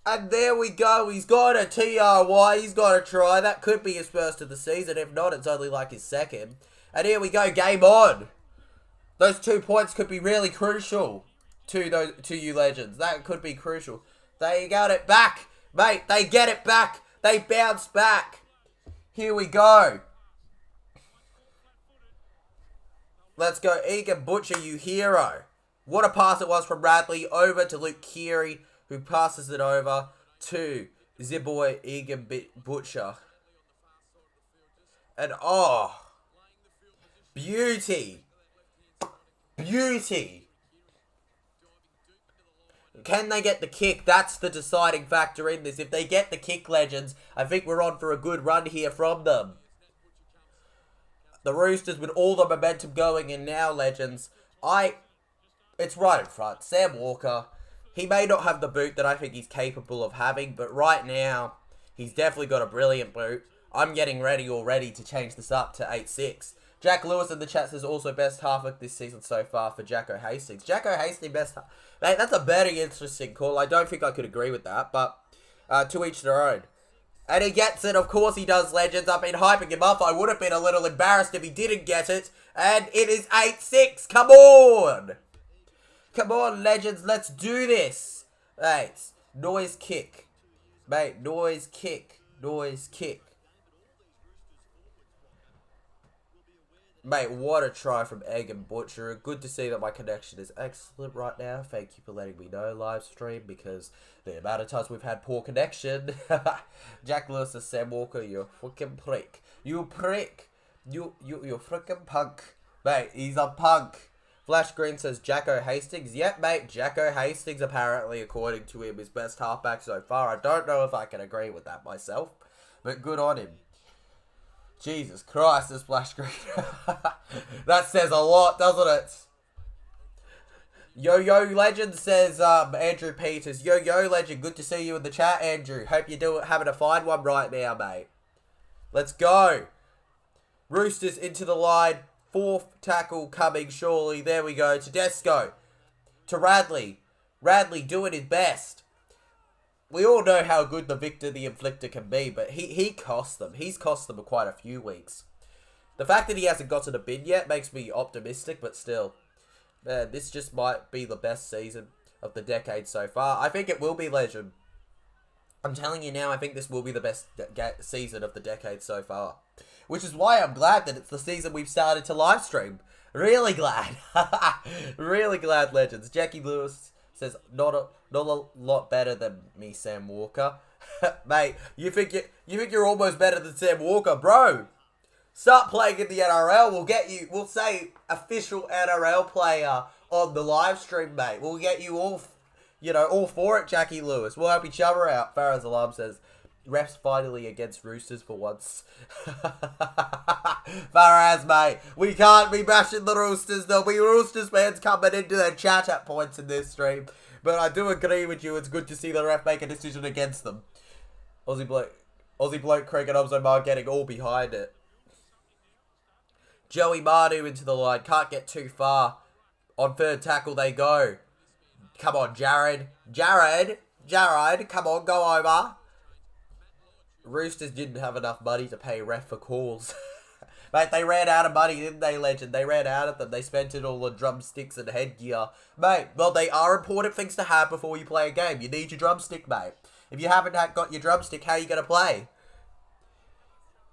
And there we go. He's got a TRY. He's got a try. That could be his first of the season. If not, it's only like his second. And here we go. Game on. Those 2 points could be really crucial to you legends. That could be crucial. They got it back. Mate, they get it back. They bounce back. Here we go. Let's go. Egan Butcher, you hero. What a pass it was from Radley over to Luke Keary, who passes it over to Ziboy Egan Butcher. And beauty. Can they get the kick? That's the deciding factor in this. If they get the kick, legends, I think we're on for a good run here from them. The Roosters with all the momentum going in now, legends. It's right in front. Sam Walker, he may not have the boot that I think he's capable of having, but right now, he's definitely got a brilliant boot. I'm getting ready already to change this up to 8-6. Jack Lewis in the chat says also best half of this season so far for Jacko Hastings. Jacko Hastings best half. Mate, that's a very interesting call. I don't think I could agree with that, but to each their own. And he gets it, of course he does, legends. I've been hyping him up. I would have been a little embarrassed if he didn't get it. And it is 8-6. Come on! Come on, legends. Let's do this. Mate, noise kick. Mate, noise kick. Mate, what a try from Egan Butcher. Good to see that my connection is excellent right now. Thank you for letting me know, Livestream, because the amount of times we've had poor connection. Jack Lewis and Sam Walker, you fucking prick. You prick. You freaking punk. Mate, he's a punk. Flash Green says Jacko Hastings. Yep, mate, Jacko Hastings apparently, according to him, is best halfback so far. I don't know if I can agree with that myself, but good on him. Jesus Christ, this Flash Green. That says a lot, doesn't it? Yo Legend says Andrew Peters. Yo Legend, good to see you in the chat, Andrew. Hope you're having a fine one right now, mate. Let's go. Roosters into the line. Fourth tackle coming surely. There we go. Tedesco. To Radley. Radley doing his best. We all know how good the Victor the Inflictor can be, but he cost them. He's cost them quite a few weeks. The fact that he hasn't got to the bin yet makes me optimistic, but still. Man, this just might be the best season of the decade so far. I think it will be, Legend. I'm telling you now, I think this will be the best season of the decade so far. Which is why I'm glad that it's the season we've started to live stream. Really glad. Really glad, Legends. Jackie Lewis says, not a lot better than me, Sam Walker. Mate, you think you're almost better than Sam Walker, bro? Start playing in the NRL. We'll say official NRL player on the live stream, mate. We'll get you all, all for it, Jackie Lewis. We'll help each other out. Farah's Alarm says, refs finally against Roosters for once. Faraz, mate. We can't be bashing the Roosters. There'll be Roosters fans coming into their chat at points in this stream. But I do agree with you. It's good to see the ref make a decision against them. Aussie bloke, Craig and Obzomar getting all behind it. Joey Manu into the line. Can't get too far. On third tackle they go. Come on, Jared. Come on, go over. Roosters didn't have enough money to pay ref for calls. Mate, they ran out of money, didn't they, Legend? They ran out of them. They spent it all on drumsticks and headgear. Mate, well, they are important things to have before you play a game. You need your drumstick, mate. If you haven't got your drumstick, how are you going to play?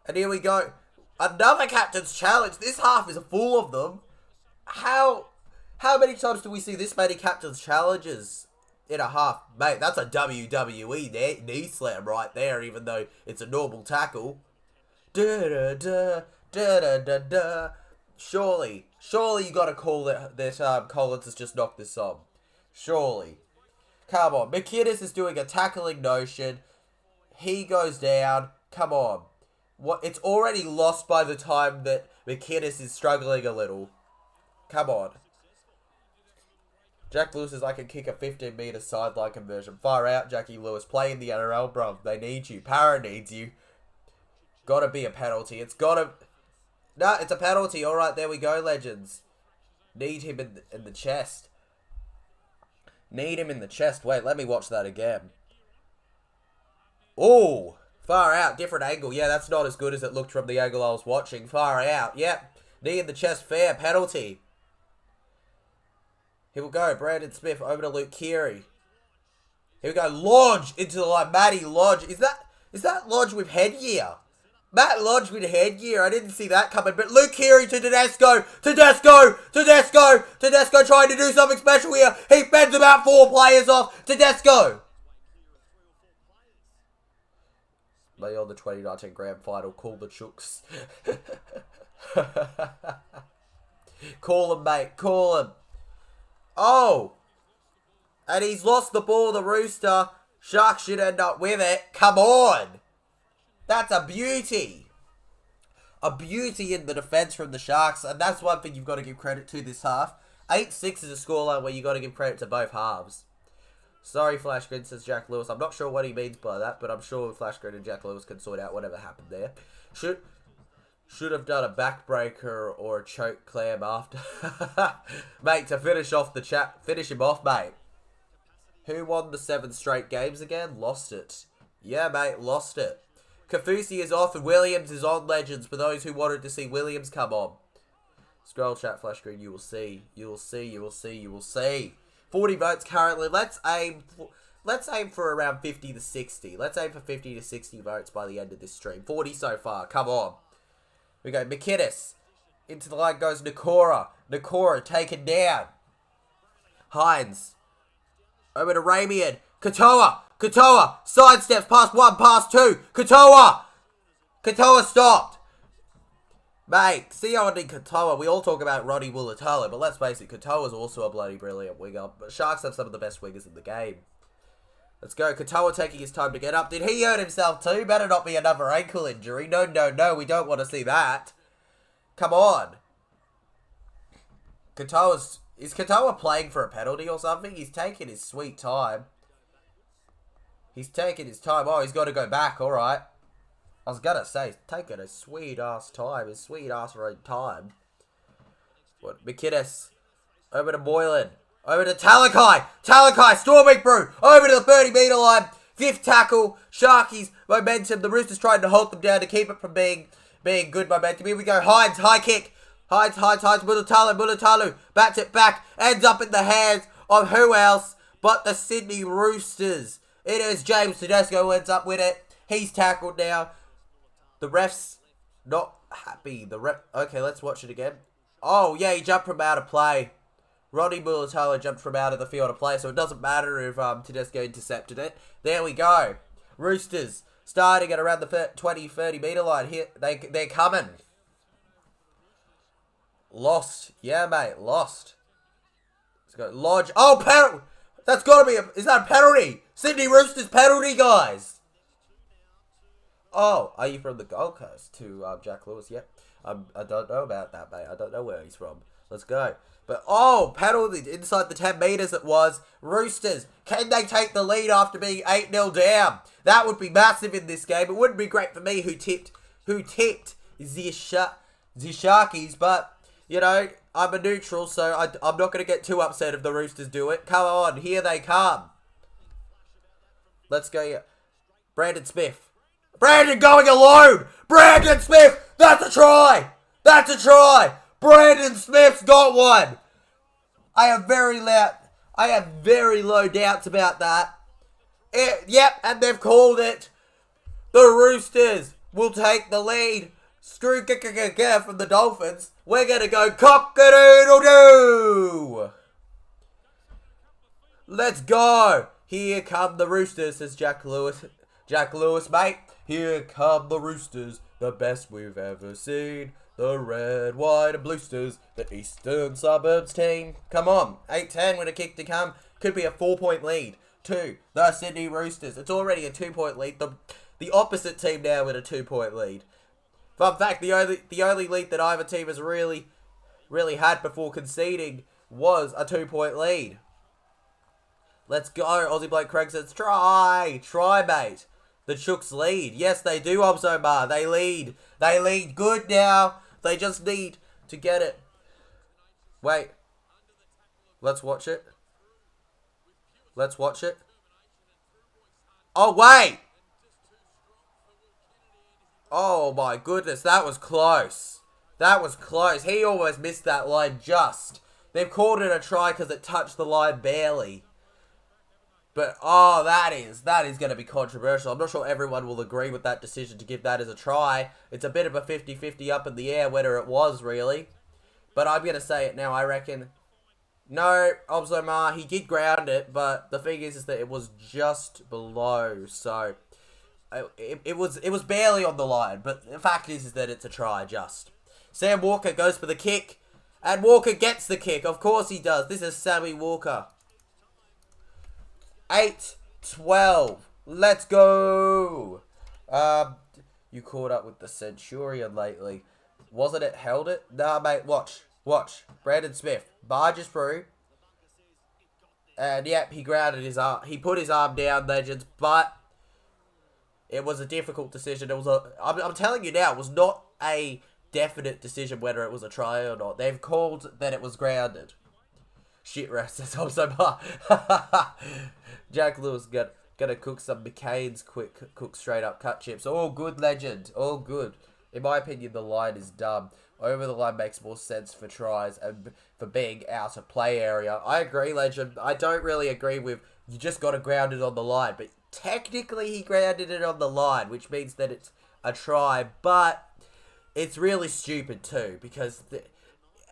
And here we go. Another captain's challenge. This half is full of them. How many times do we see this many captain's challenges in a half? Mate, that's a WWE knee slam right there, even though it's a normal tackle. Surely you got to call that Collins has just knocked this on. Surely. Come on. McInnes is doing a tackling notion. He goes down. Come on. What? It's already lost by the time that McInnes is struggling a little. Come on. Jack Lewis says, I can kick a 15-metre sideline conversion. Far out, Jackie Lewis. Play in the NRL, bruv. They need you. Para needs you. Gotta be a penalty. It's gotta... No, it's a penalty. Alright, there we go, Legends. Need him in the chest. Need him in the chest. Wait, let me watch that again. Oh, far out. Different angle. Yeah, that's not as good as it looked from the angle I was watching. Far out. Yep. Knee in the chest. Fair. Penalty. Here we go. Brandon Smith over to Luke Keary. Here we go. Lodge into the line. Matty Lodge. Is that Lodge with headgear? Matt Lodge with headgear. I didn't see that coming. But Luke Keary to Tedesco. Tedesco trying to do something special here. He bends about 4 players off. Tedesco. Lay on the 2019 Grand Final. Call the Chooks. Call him, mate. Call him. Oh. And he's lost the ball, the Rooster. Sharks should end up with it. Come on. That's a beauty. A beauty in the defense from the Sharks. And that's one thing you've got to give credit to this half. 8-6 is a scoreline where you've got to give credit to both halves. Sorry, Flashgrid, says Jack Lewis. I'm not sure what he means by that, but I'm sure Flashgrid and Jack Lewis can sort out whatever happened there. Should have done a backbreaker or a choke clam after. Mate, to finish off the chat. Finish him off, mate. Who won the 7 straight games again? Lost it. Yeah, mate, lost it. Kafusi is off and Williams is on, Legends, for those who wanted to see Williams come on. Scroll chat, flash screen, you will see. 40 votes currently. Let's aim for around 50 to 60. Let's aim for 50 to 60 votes by the end of this stream. 40 so far. Come on. We go McInnes. Into the line goes Nakora. Nakora taken down. Hines. Over to Ramian. Katoa. Sidesteps past 1, past 2. Katoa stopped. Mate, see how I did Katoa. We all talk about Roddy Wulatalo, but let's face it, Katoa's also a bloody brilliant winger. But Sharks have some of the best wingers in the game. Let's go. Katoa taking his time to get up. Did he hurt himself too? Better not be another ankle injury. No. We don't want to see that. Come on. Katoa's... Is Katoa playing for a penalty or something? He's taking his sweet time. He's taking his time. Oh, he's got to go back. All right. I was going to say, he's taking a sweet-ass time. His sweet-ass road time. What? McInnes. Over to Moylan. Over to Talakai. Talakai. Storming through. Over to the 30-metre line. 5th tackle. Sharkies. Momentum. The Roosters trying to hold them down to keep it from being good momentum. Here we go. Hines. High kick. Hines. Mulitalu. Bats it back. Ends up in the hands of who else but the Sydney Roosters. It is James Tedesco ends up with it. He's tackled now. The ref's not happy. Okay, let's watch it again. Oh, yeah, he jumped from out of play. Rodney Mulitalo jumped from out of the field of play, so it doesn't matter if Tedesco intercepted it. There we go. Roosters starting at around the 20-30 metre line here. They're coming. Lost. Yeah, mate, lost. Let's go. Lodge. Oh, penalty. That's got to be is that a penalty? Sydney Roosters penalty, guys. Oh, are you from the Gold Coast to Jack Lewis? Yep. I don't know about that, mate. I don't know where he's from. Let's go. But, oh, penalty inside the 10 metres it was. Roosters, can they take the lead after being 8-0 down? That would be massive in this game. It wouldn't be great for me who tipped the Sharkies, but, you know, I'm a neutral, so I'm not going to get too upset if the Roosters do it. Come on, here they come. Let's go here. Brandon Smith. Brandon going alone! Brandon Smith! That's a try! That's a try! Brandon Smith's got one! I have very low doubts about that. Yep, and they've called it. The Roosters will take the lead. Screw from the Dolphins. We're going to go cock-a-doodle-doo! Let's go! Here come the Roosters, says Jack Lewis. Jack Lewis, mate. Here come the Roosters, the best we've ever seen. The red, white and bluesters, the Eastern Suburbs team. Come on, 8-10 with a kick to come. Could be a 4-point lead to the Sydney Roosters. It's already a 2-point lead. The opposite team now with a 2-point lead. Fun fact, the only lead that either team has really had before conceding was a 2-point lead. Let's go. Aussie bloke Craig says, try, mate. The Chooks lead. Yes, they do, Obsomar. They lead. They lead good now. They just need to get it. Wait. Let's watch it. Let's watch it. Oh, wait. Oh, my goodness. That was close. That was close. He almost missed that line just. They've called it a try because it touched the line barely. But, oh, that is going to be controversial. I'm not sure everyone will agree with that decision to give that as a try. It's a bit of a 50-50 up in the air whether it was, really. But I'm going to say it now, I reckon. No, Obsomar, he did ground it, but the thing is that it was just below. So, it was barely on the line. But the fact is that it's a try, just. Sam Walker goes for the kick. And Walker gets the kick. Of course he does. This is Sammy Walker. 8-12. Let's go. You caught up with the Centurion lately. Wasn't it held it? Nah, mate, watch. Brandon Smith barges through. And, yep, he grounded his arm. He put his arm down, legends, but it was a difficult decision. I'm telling you now, it was not a definite decision whether it was a try or not. They've called that it was grounded. Shit rest, that's also bar. Jack Lewis gonna cook some McCain's cook straight up cut chips. All good, legend. All good. In my opinion, the line is dumb. Over the line makes more sense for tries and for being out of play area. I agree, legend. I don't really agree with you just got to ground it on the line. But technically, he grounded it on the line, which means that it's a try. But it's really stupid too because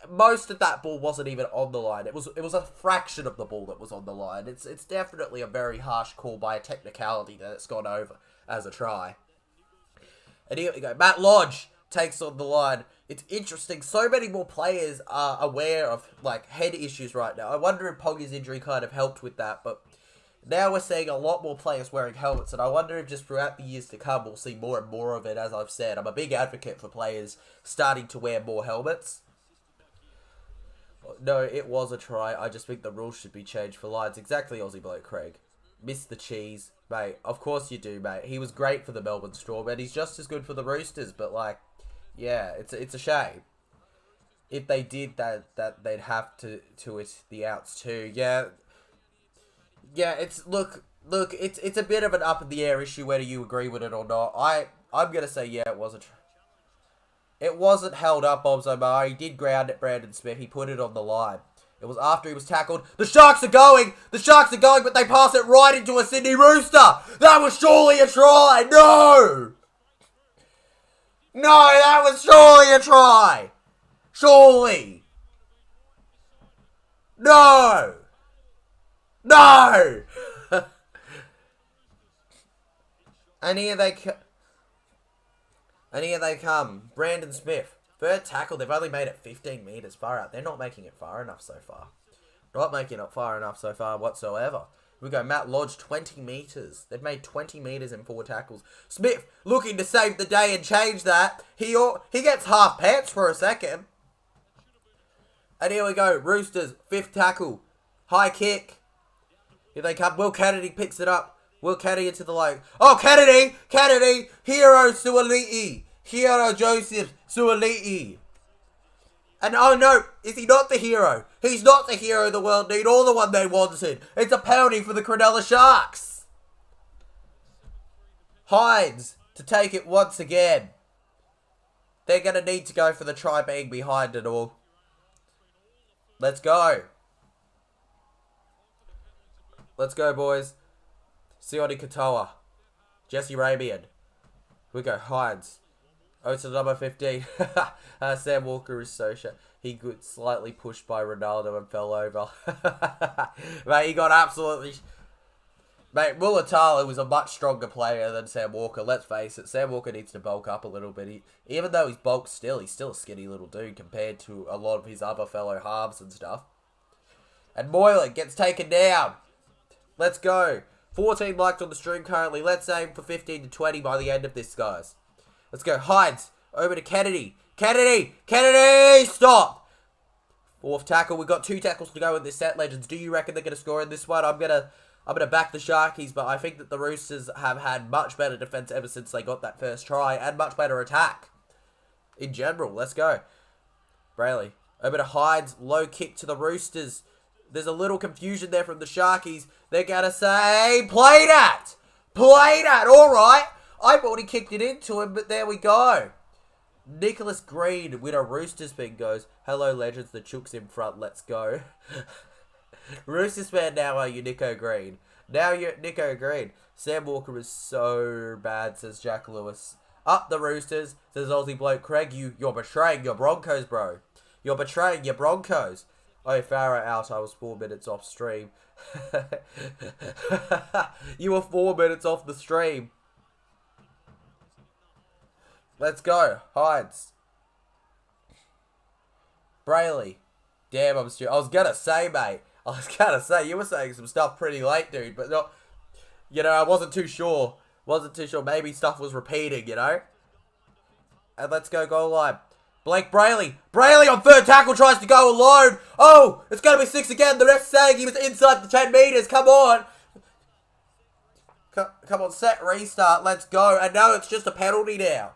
most of that ball wasn't even on the line. It was a fraction of the ball that was on the line. It's definitely a very harsh call by a technicality that it's gone over as a try. And here we go. Matt Lodge takes on the line. It's interesting. So many more players are aware of like head issues right now. I wonder if Poggy's injury kind of helped with that, but now we're seeing a lot more players wearing helmets, and I wonder if just throughout the years to come we'll see more and more of it. As I've said, I'm a big advocate for players starting to wear more helmets. No, it was a try. I just think the rules should be changed for lines. Exactly, Aussie bloke Craig. Missed the cheese. Mate, of course you do, mate. He was great for the Melbourne Storm, and he's just as good for the Roosters, but, like, yeah, it's a shame. If they did that they'd have to it the outs too. Yeah, it's a bit of an up in the air issue whether you agree with it or not. I'm gonna say yeah, it was a it wasn't held up, Bob Omar. He did ground it, Brandon Smith. He put it on the line. It was after he was tackled. The Sharks are going! The Sharks are going, but they pass it right into a Sydney Rooster! That was surely a try! No! No, that was surely a try! Surely! No! No! And here they come. Brandon Smith. Third tackle. They've only made it 15 metres far out. They're not making it far enough so far. Not making it far enough so far whatsoever. We go Matt Lodge, 20 metres. They've made 20 metres in 4 tackles. Smith looking to save the day and change that. He gets half pants for a second. And here we go. Roosters, 5th tackle. High kick. Here they come. Will Kennedy picks it up. Will Kennedy into the line. Oh, Kennedy! Hero Suoliti. Hero Joseph Suoliti. And oh no, is he not the hero? He's not the hero the world need or the one they wanted. It's a penalty for the Cronulla Sharks. Hines to take it once again. They're going to need to go for the try being behind it all. Let's go. Let's go, boys. Sione Katoa. Jesse Ramian. We go, Hines. Oh, to number 15. Sam Walker is so shy. He got slightly pushed by Ronaldo and fell over. Mate, he got absolutely... Mate, Mulatalo was a much stronger player than Sam Walker. Let's face it, Sam Walker needs to bulk up a little bit. Even though he's bulked still, he's still a skinny little dude compared to a lot of his other fellow halves and stuff. And Moylan gets taken down. Let's go. 14 likes on the stream currently. Let's aim for 15 to 20 by the end of this, guys. Let's go. Hines. Over to Kennedy. Kennedy! Stop! 4th tackle. We've got 2 tackles to go in this set, Legends. Do you reckon they're going to score in this one? I'm gonna back the Sharkies, but I think that the Roosters have had much better defense ever since they got that first try, and much better attack. In general. Let's go. Brayley. Over to Hines. Low kick to the Roosters. There's a little confusion there from the Sharkies. They're going to say, play that! All right. I thought he kicked it into him, but there we go. Nicholas Green with a Roosters fan goes, hello, Legends, the Chook's in front, let's go. Roosters fan now, are you, Nico Green? Now you're Nico Green. Sam Walker is so bad, says Jack Lewis. Up the Roosters, says Aussie bloke Craig. You're betraying your Broncos, bro. You're betraying your Broncos. Oh, Farah out. I was 4 minutes off stream. You were 4 minutes off the stream. Let's go. Hines. Brayley. Damn, I'm stupid. I was going to say, mate. You were saying some stuff pretty late, dude. But not... You know, I wasn't too sure. Maybe stuff was repeating, you know? And let's go goal line. Blake Brayley. Brayley on 3rd tackle tries to go alone. Oh, it's going to be 6 again. The ref's saying he was inside the 10 metres. Come on. Come on, set, restart. Let's go. And no, it's just a penalty now.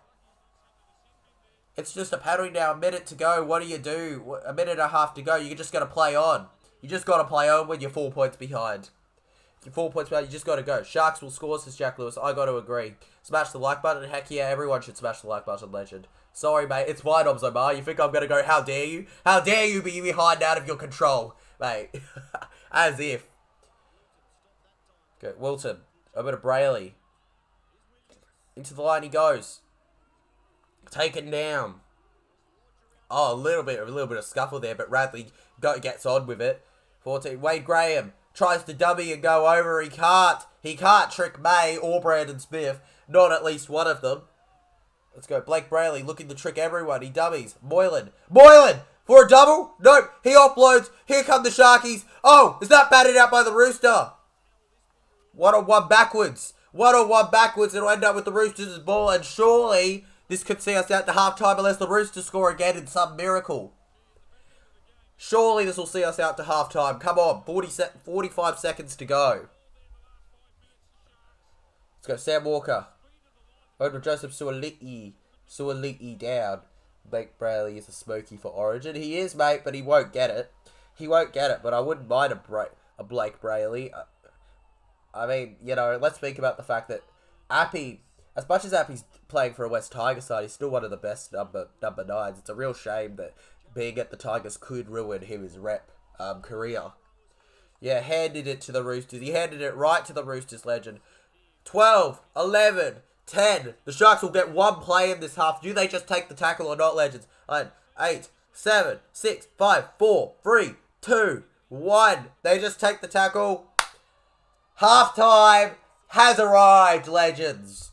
A minute to go. What do you do? A minute and a half to go. You just got to play on. You just got to play on when you're 4 points behind. If you're 4 points behind, you just got to go. Sharks will score, says Jack Lewis. I got to agree. Smash the like button. Heck yeah, everyone should smash the like button, Legend. Sorry, mate. It's fine, Omar. You think I'm going to go, how dare you? How dare you be behind out of your control, mate? As if. Go, Wilton. Over to Brayley. Into the line he goes. Taken down. Oh, a little bit of scuffle there, but Radley gets on with it. 14. Wade Graham tries to dummy and go over. He can't. He can't trick May or Brandon Smith. Not at least one of them. Let's go. Blake Brayley looking to trick everyone. He dummies. Moylan for a double. Nope. He offloads. Here come the Sharkies. Oh, is that batted out by the Rooster? 1-on-1 backwards. 1-on-1 backwards. It'll end up with the Roosters' ball, and surely this could see us out to halftime unless the Roosters score again in some miracle. Surely this will see us out to half-time. Come on, 45 seconds to go. Let's go, Sam Walker. Over Joseph Suoli'i down. Blake Brayley is a smoky for Origin. He is, mate, but he won't get it. He won't get it, but I wouldn't mind a Blake Brayley. I mean, you know, let's speak about the fact that Appy, as much as Appy's playing for a West Tiger side, he's still one of the best number 9s. It's a real shame that being at the Tigers could ruin his rep career. Yeah, handed it to the Roosters. He handed it right to the Roosters legend. 12, 11, 10. The Sharks will get one play in this half. Do they just take the tackle or not, legends? 9, 8, 7, 6, 5, 4, 3, 2, 1. They just take the tackle. Half-time has arrived, legends.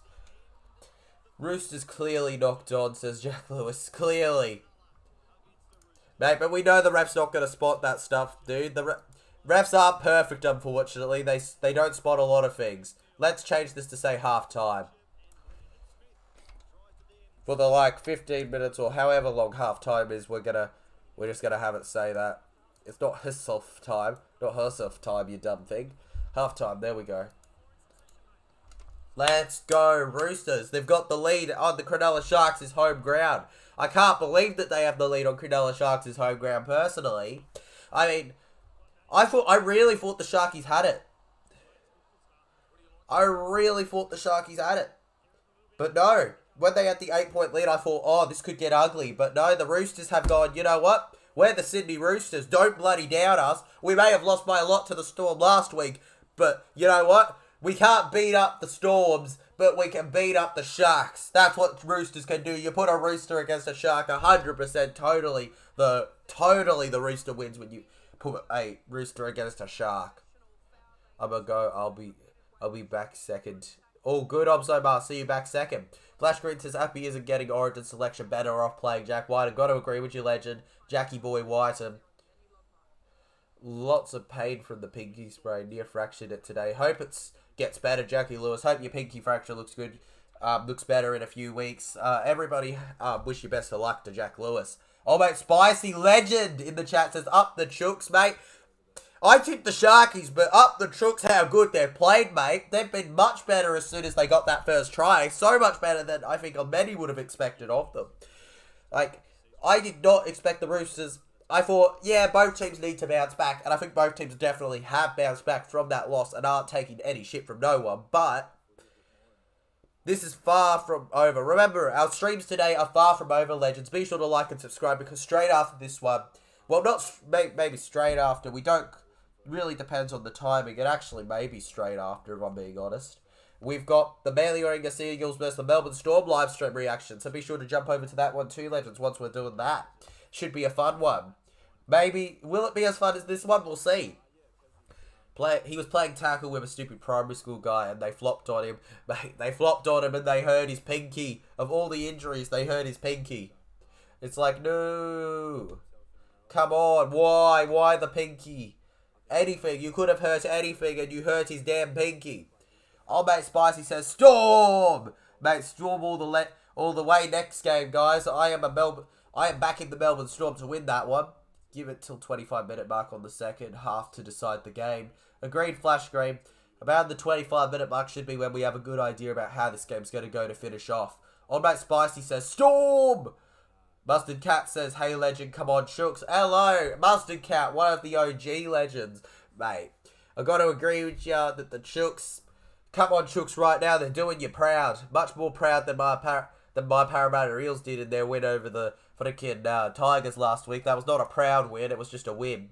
Roosters clearly knocked on, says Jack Lewis. Clearly. Mate, but we know the ref's not going to spot that stuff, dude. The refs aren't perfect, unfortunately. They don't spot a lot of things. Let's change this to say half-time. For the 15 minutes or however long half-time is, we're just gonna have it say that. It's not herself time. Not herself time, you dumb thing. Half-time, there we go. Let's go, Roosters. They've got the lead on the Cronulla Sharks' home ground. I can't believe that they have the lead on Cronulla Sharks' home ground, personally. I mean, I really thought the Sharkies had it. I really thought the Sharkies had it. But no. When they had the 8-point lead, I thought, oh, this could get ugly. But no, the Roosters have gone, you know what? We're the Sydney Roosters. Don't bloody doubt us. We may have lost by a lot to the Storm last week. But you know what? We can't beat up the Storms, but we can beat up the Sharks. That's what Roosters can do. You put a Rooster against a Shark, 100% totally the Rooster wins when you put a Rooster against a Shark. I'm going to go. I'll be back second. Oh, good, Omar. See you back second. Flash Green says Appy isn't getting Origin selection, better off playing Jack White. I've got to agree with you, legend. Jackie Boy White. Lots of pain from the pinky sprain. Near fractured it today. Hope it gets better, Jackie Lewis. Hope your pinky fracture looks good. Looks better in a few weeks. Everybody, wish you best of luck to Jack Lewis. Oh, mate, Spicy Legend in the chat says, up the chooks, mate. I tipped the Sharkies, but up the chooks how good they've played, mate. They've been much better as soon as they got that first try. So much better than I think many would have expected of them. I did not expect the Roosters. I thought, yeah, both teams need to bounce back. And I think both teams definitely have bounced back from that loss and aren't taking any shit from no one. But this is far from over. Remember, our streams today are far from over, legends. Be sure to like and subscribe because straight after this one, well, not maybe straight after, we don't... Really depends on the timing. It actually may be straight after, if I'm being honest. We've got the Manly Warringah Sea Eagles versus the Melbourne Storm live stream reaction. So be sure to jump over to that one too, legends, once we're doing that. Should be a fun one. Maybe, will it be as fun as this one? We'll see. He was playing tackle with a stupid primary school guy and they flopped on him. They flopped on him and they hurt his pinky. Of all the injuries, they hurt his pinky. It's like, no. Come on, why? Why the pinky? Anything. You could have hurt anything and you hurt his damn pinky. Oh, mate, Spicy says, Storm! Mate, Storm all the way next game, guys. I am backing the Melbourne Storm to win that one. Give it till 25-minute mark on the second half to decide the game. Agreed, Flash Green. About the 25-minute mark should be when we have a good idea about how this game's going to go to finish off. Oh, mate, Spicy says, Storm! Mustard Cat says, hey, legend, come on, Shooks. Hello, Mustard Cat, one of the OG legends. Mate, I got to agree with you that the Shooks, come on, Shooks, right now, they're doing you proud. Much more proud than my Parramatta Eels did in their win over the freaking Tigers last week. That was not a proud win, it was just a win.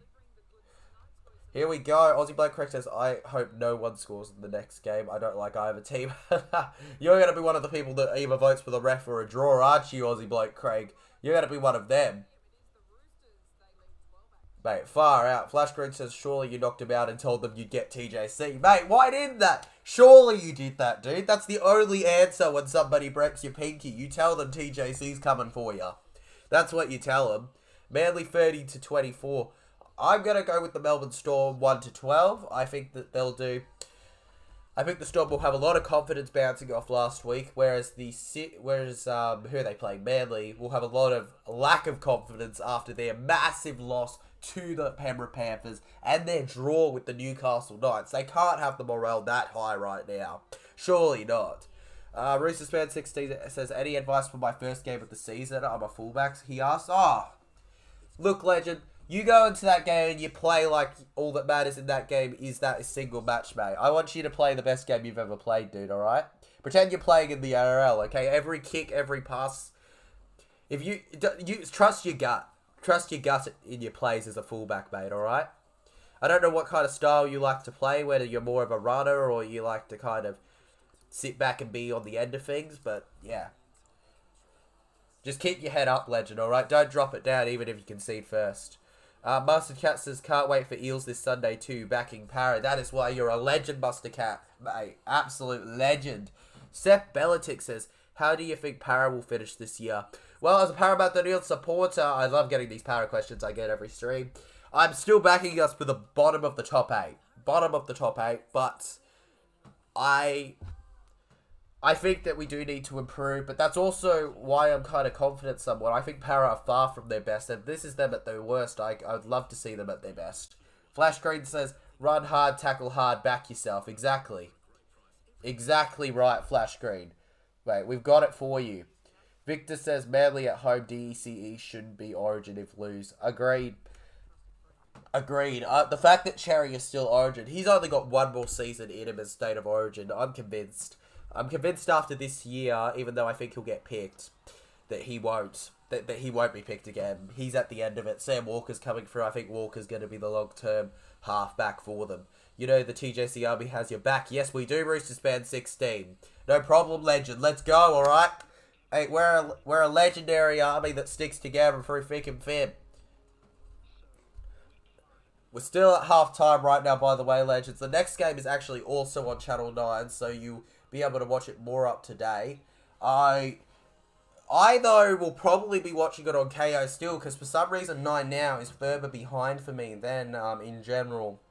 Here we go. Aussie Bloke Craig says, I hope no one scores in the next game. I don't like either team. You're going to be one of the people that either votes for the ref or a draw, aren't you, Aussie Bloke Craig? You're going to be one of them. Mate, far out. Flash Green says, surely you knocked him out and told them you'd get TJC. Mate, why didn't that? Surely you did that, dude. That's the only answer when somebody breaks your pinky. You tell them TJC's coming for you. That's what you tell them. Manly 30-24. I'm going to go with the Melbourne Storm 1-12. I think that they'll do... I think the Storm will have a lot of confidence bouncing off last week, whereas who are they playing? Manly will have a lot of lack of confidence after their massive loss to the Penrith Panthers and their draw with the Newcastle Knights. They can't have the morale that high right now. Surely not. Roosters fan 16 says, any advice for my first game of the season? I'm a fullback. He asks, look, legend, you go into that game and you play like all that matters in that game is that single match, mate. I want you to play the best game you've ever played, dude, alright? Pretend you're playing in the NRL, okay? Every kick, every pass. If you trust your gut. Trust your gut in your plays as a fullback, mate, alright? I don't know what kind of style you like to play, whether you're more of a runner or you like to kind of sit back and be on the end of things, but yeah. Just keep your head up, legend, alright? Don't drop it down even if you concede first. Mustard Cat says, can't wait for Eels this Sunday too, backing Parra. That is why you're a legend, Mustard Cat, mate. Absolute legend. Seth Belichick says, how do you think Parra will finish this year? Well, as a Parramatta Eels supporter, I love getting these Parra questions I get every stream. I'm still backing us for the bottom of the top 8. Bottom of the top 8, but I think that we do need to improve, but that's also why I'm kind of confident somewhat. I think Parra are far from their best, and this is them at their worst. I'd love to see them at their best. Flash Green says, run hard, tackle hard, back yourself. Exactly. Exactly right, Flash Green. Wait, we've got it for you. Victor says, Manly at home, DECE shouldn't be Origin if lose. Agreed. Agreed. The fact that Cherry is still Origin, he's only got one more season in him as State of Origin. I'm convinced. I'm convinced after this year, even though I think he'll get picked, that he won't. That he won't be picked again. He's at the end of it. Sam Walker's coming through. I think Walker's going to be the long-term halfback for them. You know the TJC Army has your back. Yes, we do, Roosters fan 16. No problem, legend. Let's go, alright? Hey, we're a legendary army that sticks together through thick and thin. We're still at half-time right now, by the way, legends. The next game is actually also on Channel 9, so you'll be able to watch it more up to date. I though, will probably be watching it on Kayo still, because for some reason 9 Now is further behind for me than in general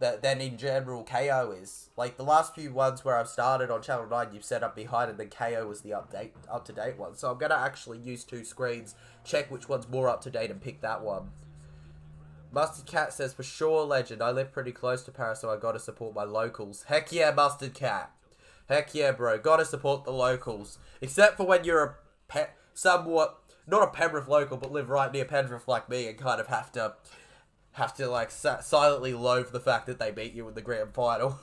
Kayo is. Like, the last few ones where I've started on Channel 9, you've set up behind, and then Kayo was the up-to-date one. So I'm going to actually use 2 screens, check which one's more up-to-date, and pick that one. Mustard Cat says, for sure, legend, I live pretty close to Paris, so I got to support my locals. Heck yeah, Mustard Cat. Heck yeah, bro. Got to support the locals. Except for when you're somewhat, not a Penrith local, but live right near Penrith like me and kind of have to like silently loathe the fact that they beat you in the grand final.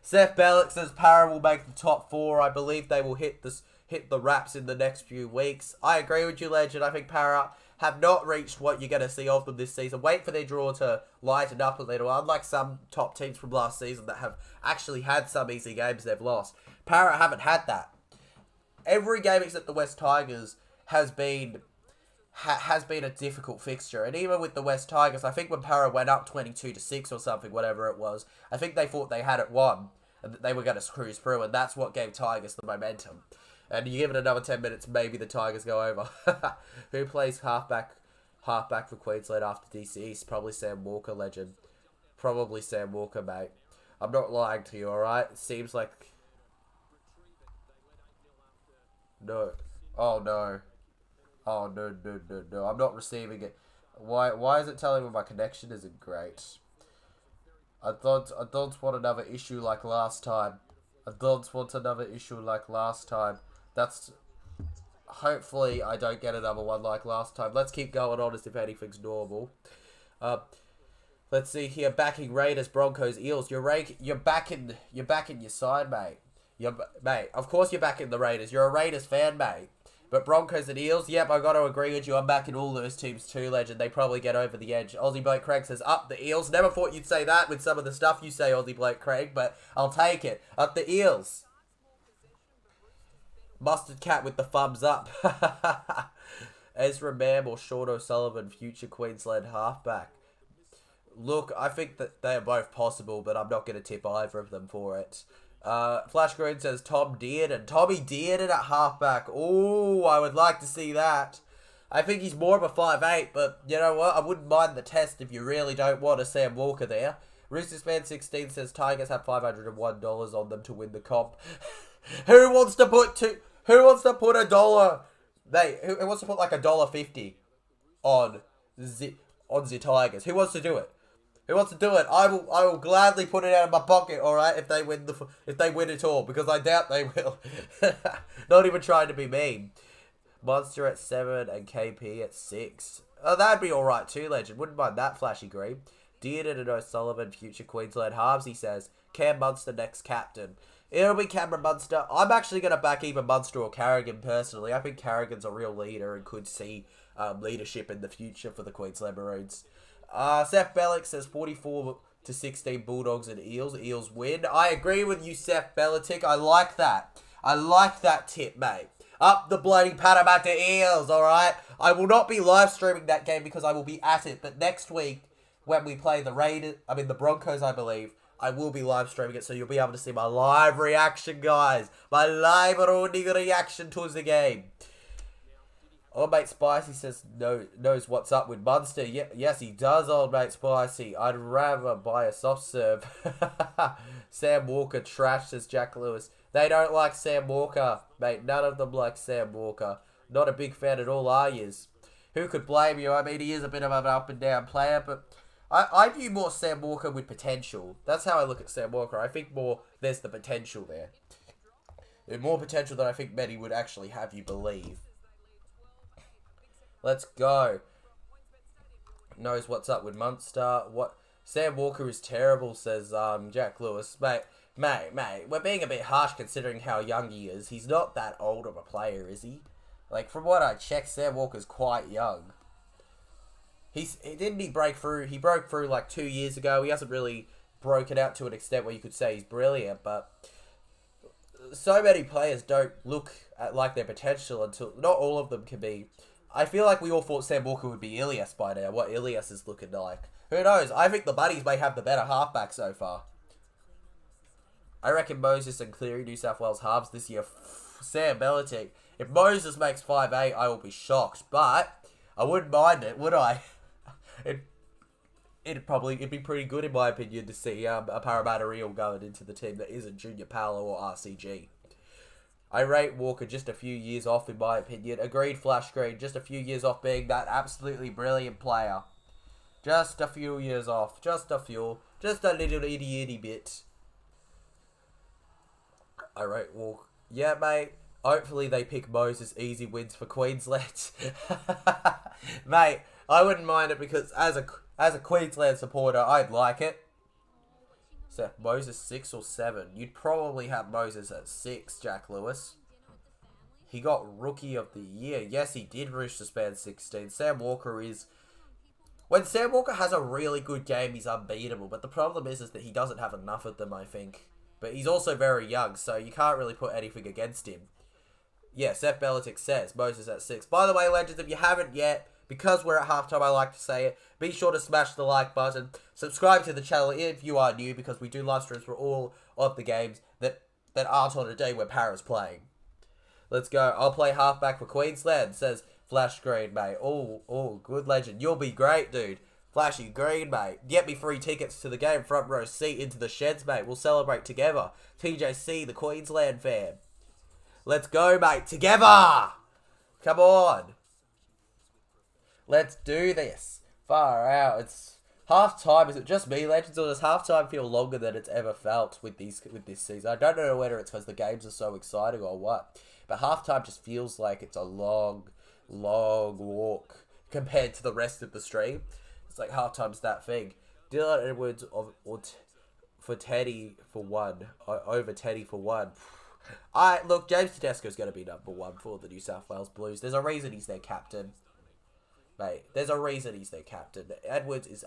Seth Bellick says Parra will make the top 4. I believe they will hit the wraps in the next few weeks. I agree with you, legend. I think Parra have not reached what you're going to see of them this season. Wait for their draw to lighten up a little. Unlike some top teams from last season that have actually had some easy games they've lost, Parra haven't had that. Every game except the West Tigers has been a difficult fixture. And even with the West Tigers, I think when Parra went up 22-6 or something, whatever it was, I think they thought they had it won and that they were going to cruise through, and that's what gave Tigers the momentum. And you give it another 10 minutes, maybe the Tigers go over. Who plays halfback for Queensland after DC East? Probably Sam Walker, legend. Probably Sam Walker, mate. I'm not lying to you, alright? It seems like... No. Oh, no. Oh, no. I'm not receiving it. Why is it telling me my connection isn't great? I don't want another issue like last time. That's... Hopefully I don't get another one like last time. Let's keep going on as if anything's normal. Let's see here. Backing Raiders, Broncos, Eels. You're backing your side, mate. Mate, of course you're backing the Raiders. You're a Raiders fan, mate. But Broncos and Eels, yep, I got to agree with you. I'm backing all those teams too, legend. They probably get over the edge. Aussie Blake Craig says, up the Eels. Never thought you'd say that with some of the stuff you say, Aussie Blake Craig, but I'll take it. Up the Eels. Mustard Cat with the thumbs up. Ezra Mam or Sean O'Sullivan, future Queensland halfback. Look, I think that they are both possible, but I'm not going to tip either of them for it. Flash Green says Tom Dearden. Tommy Dearden at halfback. Ooh, I would like to see that. I think he's more of a 5'8", but you know what? I wouldn't mind the test if you really don't want a Sam Walker there. Roosters fan 16 says Tigers have $501 on them to win the comp. Who wants to put $1? Who wants to put like $1.50 on on the Tigers. Who wants to do it? Who wants to do it? I will gladly put it out of my pocket, alright, if they win it all, because I doubt they will. Not even trying to be mean. Monster at 7 and KP at 6. Oh, that'd be alright too, Legend. Wouldn't mind that, Flashy Green. Dearden and O'Sullivan, future Queensland halves, he says. Cam Munster, next captain. It'll be Cameron Munster. I'm actually going to back either Munster or Carrigan personally. I think Carrigan's a real leader and could see leadership in the future for the Queensland Maroons. Seth Bellick says 44-16 Bulldogs and Eels. Eels win. I agree with you, Seth Bellick. I like that. I like that tip, mate. Up the bloody Parramatta Eels, alright? I will not be live streaming that game because I will be at it. But next week, when we play the Broncos, I believe, I will be live streaming it. So you'll be able to see my live reaction, guys. My live reaction towards the game. Old Mate Spicy says knows what's up with Munster. Yes, he does, Old Mate Spicy. I'd rather buy a soft serve. Sam Walker trash, says Jack Lewis. They don't like Sam Walker, mate. None of them like Sam Walker. Not a big fan at all, are yous? Who could blame you? I mean, he is a bit of an up and down player, but I view more Sam Walker with potential. That's how I look at Sam Walker. I think more there's the potential there. There's more potential than I think many would actually have you believe. Let's go. Knows what's up with Munster. What? Sam Walker is terrible, says Jack Lewis. Mate, we're being a bit harsh considering how young he is. He's not that old of a player, is he? Like, from what I checked, Sam Walker's quite young. Didn't he break through? He broke through like 2 years ago. He hasn't really broken out to an extent where you could say he's brilliant, but so many players don't look at like their potential until not all of them can be. I feel like we all thought Sam Walker would be Ilias by now. What Ilias is looking like. Who knows? I think the Buddies may have the better halfback so far. I reckon Moses and Cleary, New South Wales halves this year. Sam Bellitic. If Moses makes 5'8", I will be shocked. But I wouldn't mind it, would I? It'd be pretty good in my opinion to see a Parramatta Eel going into the team that isn't Junior Palo or RCG. I rate Walker just a few years off in my opinion. Agreed, Flash Green. Just a few years off being that absolutely brilliant player. Just a few years off. Just a few. Just a little itty bit. I rate Walker. Yeah, mate. Hopefully they pick Moses. Easy wins for Queensland. Mate, I wouldn't mind it because as a Queensland supporter, I'd like it. So Moses 6 or 7. You'd probably have Moses at 6, Jack Lewis. He got Rookie of the Year. Yes, he did reach the span 16. Sam Walker is... When Sam Walker has a really good game, he's unbeatable. But the problem is that he doesn't have enough of them, I think. But he's also very young, so you can't really put anything against him. Yeah, Seth Bellitic says Moses at 6. By the way, Legends, if you haven't yet, because we're at halftime, I like to say it, be sure to smash the like button. Subscribe to the channel if you are new, because we do live streams for all of the games that aren't on a day where Para's playing. Let's go. I'll play halfback for Queensland, says Flash Green, mate. Oh, good Legend. You'll be great, dude. Flashy Green, mate. Get me free tickets to the game, front row seat into the sheds, mate. We'll celebrate together. TJC, the Queensland fan. Let's go, mate. Together! Come on. Let's do this. Far out. It's half-time. Is it just me, Legends, or does half-time feel longer than it's ever felt with this season? I don't know whether it's because the games are so exciting or what. But half-time just feels like it's a long walk compared to the rest of the stream. It's like half-time's that thing. Dylan Edwards for Teddy for 1. Over Teddy for 1. Look, James Tedesco's going to be number 1 for the New South Wales Blues. There's a reason he's their captain. Mate, there's a reason he's their captain. Edwards is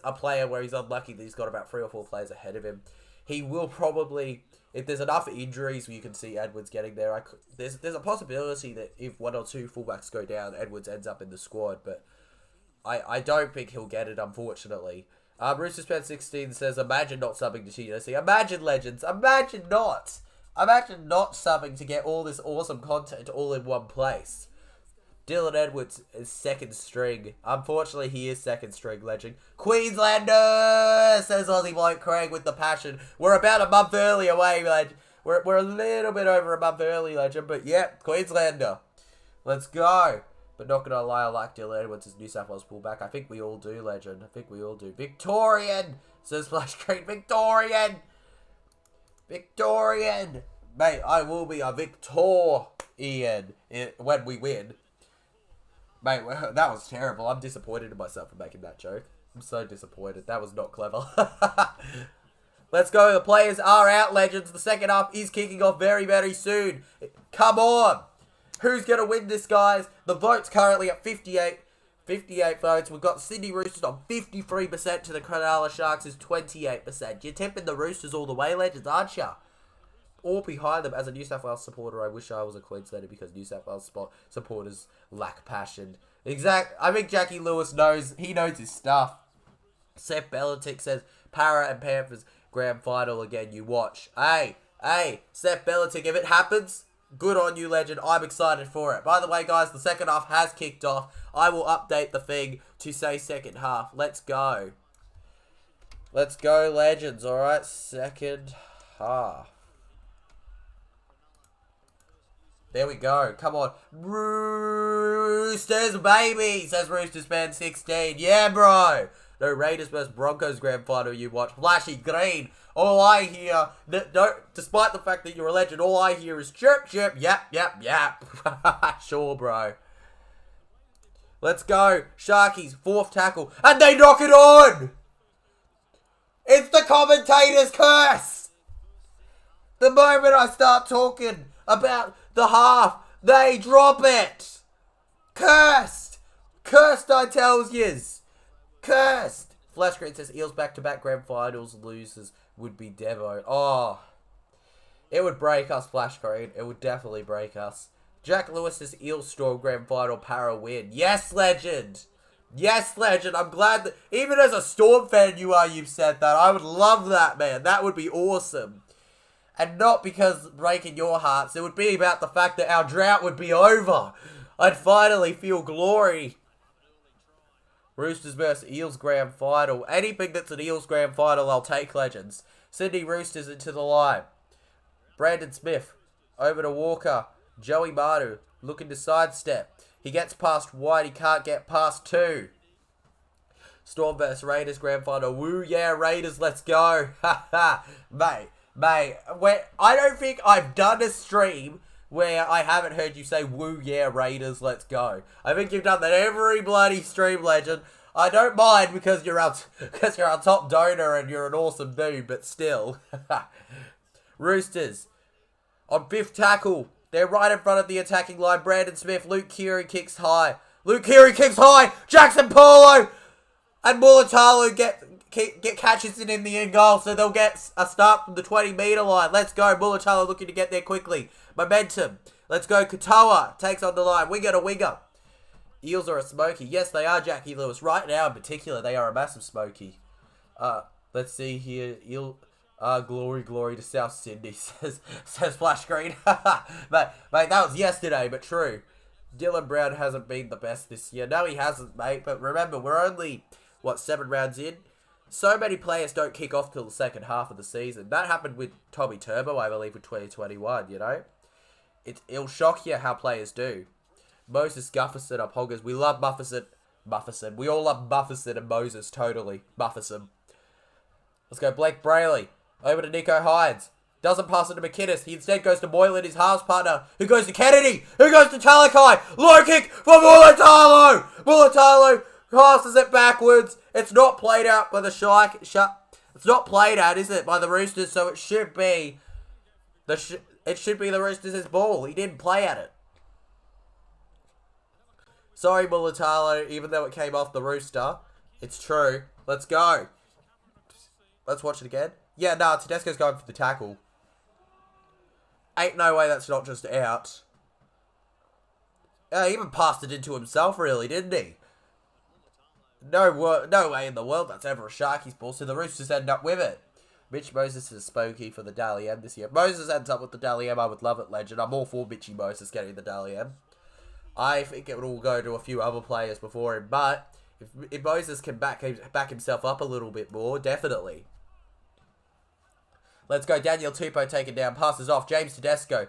a player where he's unlucky that he's got about 3 or 4 players ahead of him. He will probably, if there's enough injuries where you can see Edwards getting there, there's a possibility that if 1 or 2 fullbacks go down, Edwards ends up in the squad, but I don't think he'll get it, unfortunately. Roosters Fan 16 says, imagine not subbing to TJC. Imagine, Legends. Imagine not. Imagine not subbing to get all this awesome content all in one place. Dylan Edwards is second string. Unfortunately, he is second string, Legend. Queenslander, says Aussie Bloke Craig with the passion. We're about a month early away, Legend. We're a little bit over a month early, Legend. But yeah, Queenslander. Let's go. But not gonna lie, I like Dylan Edwards as New South Wales fullback. I think we all do, legend. I think we all do. Victorian! Says Flash Green. Victorian! Victorian! Mate, I will be a Victorian when we win. Mate, that was terrible. I'm disappointed in myself for making that joke. I'm so disappointed. That was not clever. Let's go. The players are out, legends. The second half is kicking off very, very soon. Come on. Who's going to win this, guys? The vote's currently at 58 votes. We've got Sydney Roosters on 53% to the Cronulla Sharks is 28%. You're tipping the Roosters all the way, legends, aren't you? All behind them. As a New South Wales supporter, I wish I was a Queenslander because New South Wales supporters lack passion. I think Jackie Lewis knows. He knows his stuff. Seth Belichick says, Para and Panthers grand final again, you watch. Hey, Seth Belichick, if it happens, good on you, legend. I'm excited for it. By the way, guys, the second half has kicked off. I will update the thing to say second half. Let's go. Let's go, legends, alright? Second half. There we go. Come on. Roosters, baby, says Roosters fan 16. Yeah, bro. No, Raiders vs Broncos grand final you watch. Flashy green. All I hear, despite the fact that you're a legend, all I hear is chirp, chirp, yap, yap, yap. Sure, bro. Let's go. Sharkies, fourth tackle. And they knock it on. It's the commentator's curse. The moment I start talking about the half, they drop it. Cursed. Cursed, I tells yous. Cursed. Flash Green says Eels back-to-back grand finals losers would be Devo. Oh. It would break us, Flash Green. It would definitely break us. Jack Lewis says Eels Storm grand final para win. Yes, legend. Yes, legend. I'm glad that even as a Storm fan you've said that. I would love that, man. That would be awesome. And not because breaking your hearts. It would be about the fact that our drought would be over. I'd finally feel glory. Roosters versus Eels grand final. Anything that's an Eels grand final, I'll take, legends. Sydney Roosters into the line. Brandon Smith over to Walker. Joey Manu looking to sidestep. He gets past White. He can't get past two. Storm versus Raiders grand final. Woo, yeah, Raiders, let's go. Ha ha. Mate. I don't think I've done a stream where I haven't heard you say, woo, yeah, Raiders, let's go. I think you've done that every bloody stream, legend. I don't mind because you're our top donor and you're an awesome dude, but still. Roosters on fifth tackle. They're right in front of the attacking line. Brandon Smith, Luke Keary kicks high. Jackson Paulo and Mulatalo get catches it in the end goal, so they'll get a start from the 20-metre line. Let's go. Mulatalo looking to get there quickly. Momentum. Let's go. Katoa takes on the line. Winger to winger. Eels are a smoky. Yes, they are, Jackie Lewis. Right now, in particular, they are a massive smoky. Let's see here. Glory to South Sydney, says Flash Green. mate, that was yesterday, but true. Dylan Brown hasn't been the best this year. No, he hasn't, mate. But remember, we're only, 7 rounds in? So many players don't kick off till the second half of the season. That happened with Tommy Turbo, I believe, in 2021, you know? It'll shock you how players do. Moses Gufferson up Hoggers. We love Bufferson. We all love Bufferson and Moses, totally. Bufferson. Let's go Blake Brayley. Over to Nico Hines. Doesn't pass it to McInnes. He instead goes to Moylan, his halves partner. Who goes to Kennedy. Who goes to Talakai. Low kick for Mulatalo. Mulatalo passes it backwards. It's not played out by the It's not played out, is it, by the Roosters? So it should be the Roosters' ball. He didn't play at it. Sorry, Mulatalo, even though it came off the Rooster. It's true. Let's go. Let's watch it again. Yeah, nah, Tedesco's going for the tackle. Ain't no way that's not just out. He even passed it into himself, really, didn't he? No way in the world that's ever a Sharkies ball, so the Roosters end up with it. Mitch Moses is spokey for the Dally M this year. Moses ends up with the Dally M, I would love it, legend. I'm all for Mitchy Moses getting the Dally M. I think it would all go to a few other players before him, but if Moses can back himself up a little bit more, definitely. Let's go. Daniel Tupou taken down. Passes off. James Tedesco.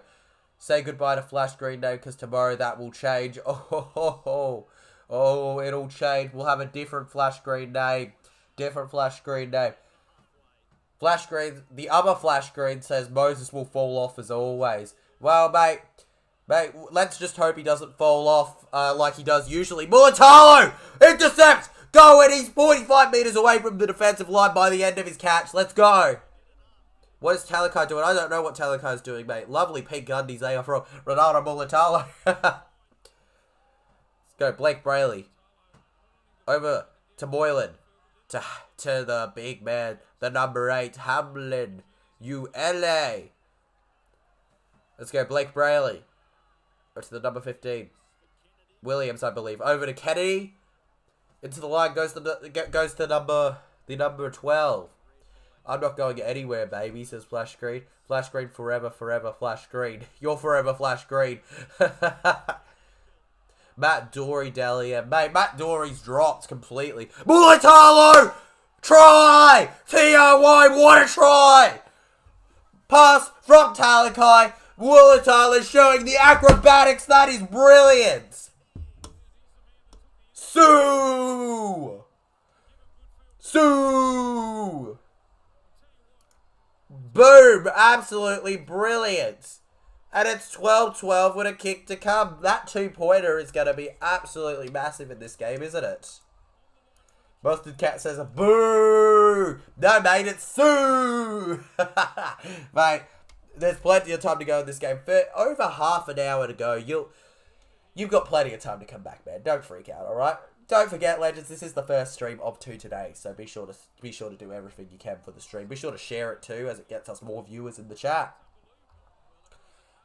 Say goodbye to Flash Green Day because tomorrow that will change. Oh, it'll change. We'll have a different Flash Green Day. Different Flash Green Day. Flash Green, the other Flash Green says Moses will fall off as always. Well, mate, let's just hope he doesn't fall off like he does usually. Mulatalo! Intercept! Go, and he's 45 metres away from the defensive line by the end of his catch. Let's go. What is Talakai doing? I don't know what Talakai's doing, mate. Lovely pink Gundies, eh, from Ronaldo Mulatalo. Let's go, Blake Brayley. Over to Moylan. To the big man, the number 8, Hamlin. ULA. Let's go, Blake Brayley. Or to the number 15. Williams, I believe. Over to Kennedy. Into the line goes to the number 12. I'm not going anywhere, baby, says Flash Green. Flash Green forever, forever, Flash Green. You're forever, Flash Green. Matt Dory, Delia. Mate, Matt Dory's dropped completely. Mulatalo! Try! T-O-Y, what a try! Pass from Talakai. Mulatalo showing the acrobatics. That is brilliant. Sue! Boom! Absolutely brilliant. And it's 12-12 with a kick to come. That 2-pointer is going to be absolutely massive in this game, isn't it? Mustard Cat says, boo! No, mate, it's Sue! Mate, there's plenty of time to go in this game. For over half an hour to go, you've got plenty of time to come back, man. Don't freak out, alright? Don't forget, legends, this is the first stream of 2 today, so be sure to do everything you can for the stream. Be sure to share it too, as it gets us more viewers in the chat.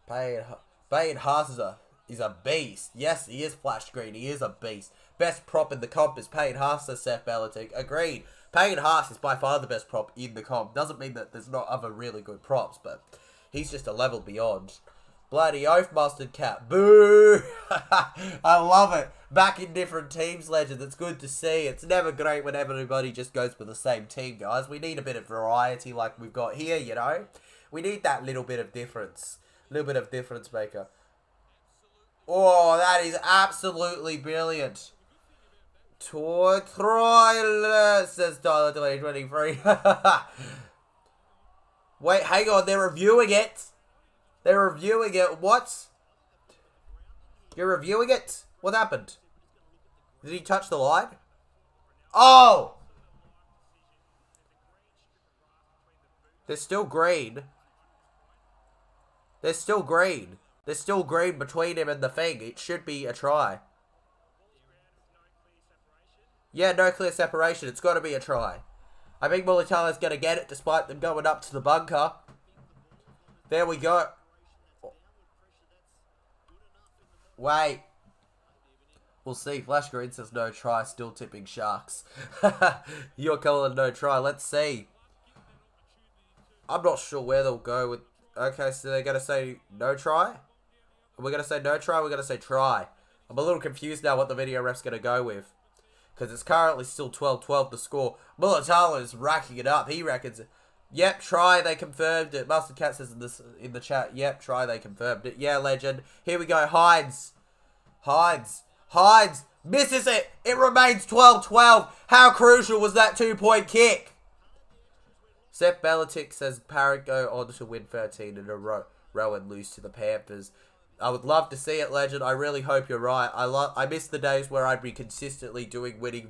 Payne Haas is a beast. Yes, he is Flash Green. He is a beast. Best prop in the comp is Payne Haas, says Seth Belichick. Agreed. Payne Haas is by far the best prop in the comp. Doesn't mean that there's not other really good props, but he's just a level beyond. Bloody oath, Mustard Cat. Boo! I love it. Back in different teams, legends. It's good to see. It's never great when everybody just goes for the same team, guys. We need a bit of variety like we've got here, you know? We need that little bit of difference. Little bit of difference maker. Oh, that is absolutely brilliant. Troy, says Tyler 2023. Wait, hang on, they're reviewing it. They're reviewing it. What? You're reviewing it? What happened? Did he touch the line? Oh! They're still green. There's still green. There's still green between him and the thing. It should be a try. Yeah, no clear separation. It's got to be a try. I think Mulatalo's going to get it despite them going up to the bunker. There we go. Wait. We'll see. Flash Green says no try. Still tipping Sharks. You're calling no try. Let's see. I'm not sure where they'll go with... Okay, so they're going to say no try? We're going to say no try? We're going to say try. I'm a little confused now what the video ref's going to go with. Because it's currently still 12-12 the score. Mulatalo is racking it up. He reckons... Yep, try, they confirmed it. Master Cat says in the chat, yep, try, they confirmed it. Yeah, legend. Here we go, Hides. Misses it. It remains 12-12. How crucial was that 2-point kick? Seth Belichick says Parrot go on to win 13 in a row and lose to the Panthers. I would love to see it, legend. I really hope you're right. I miss the days where I'd be consistently doing winning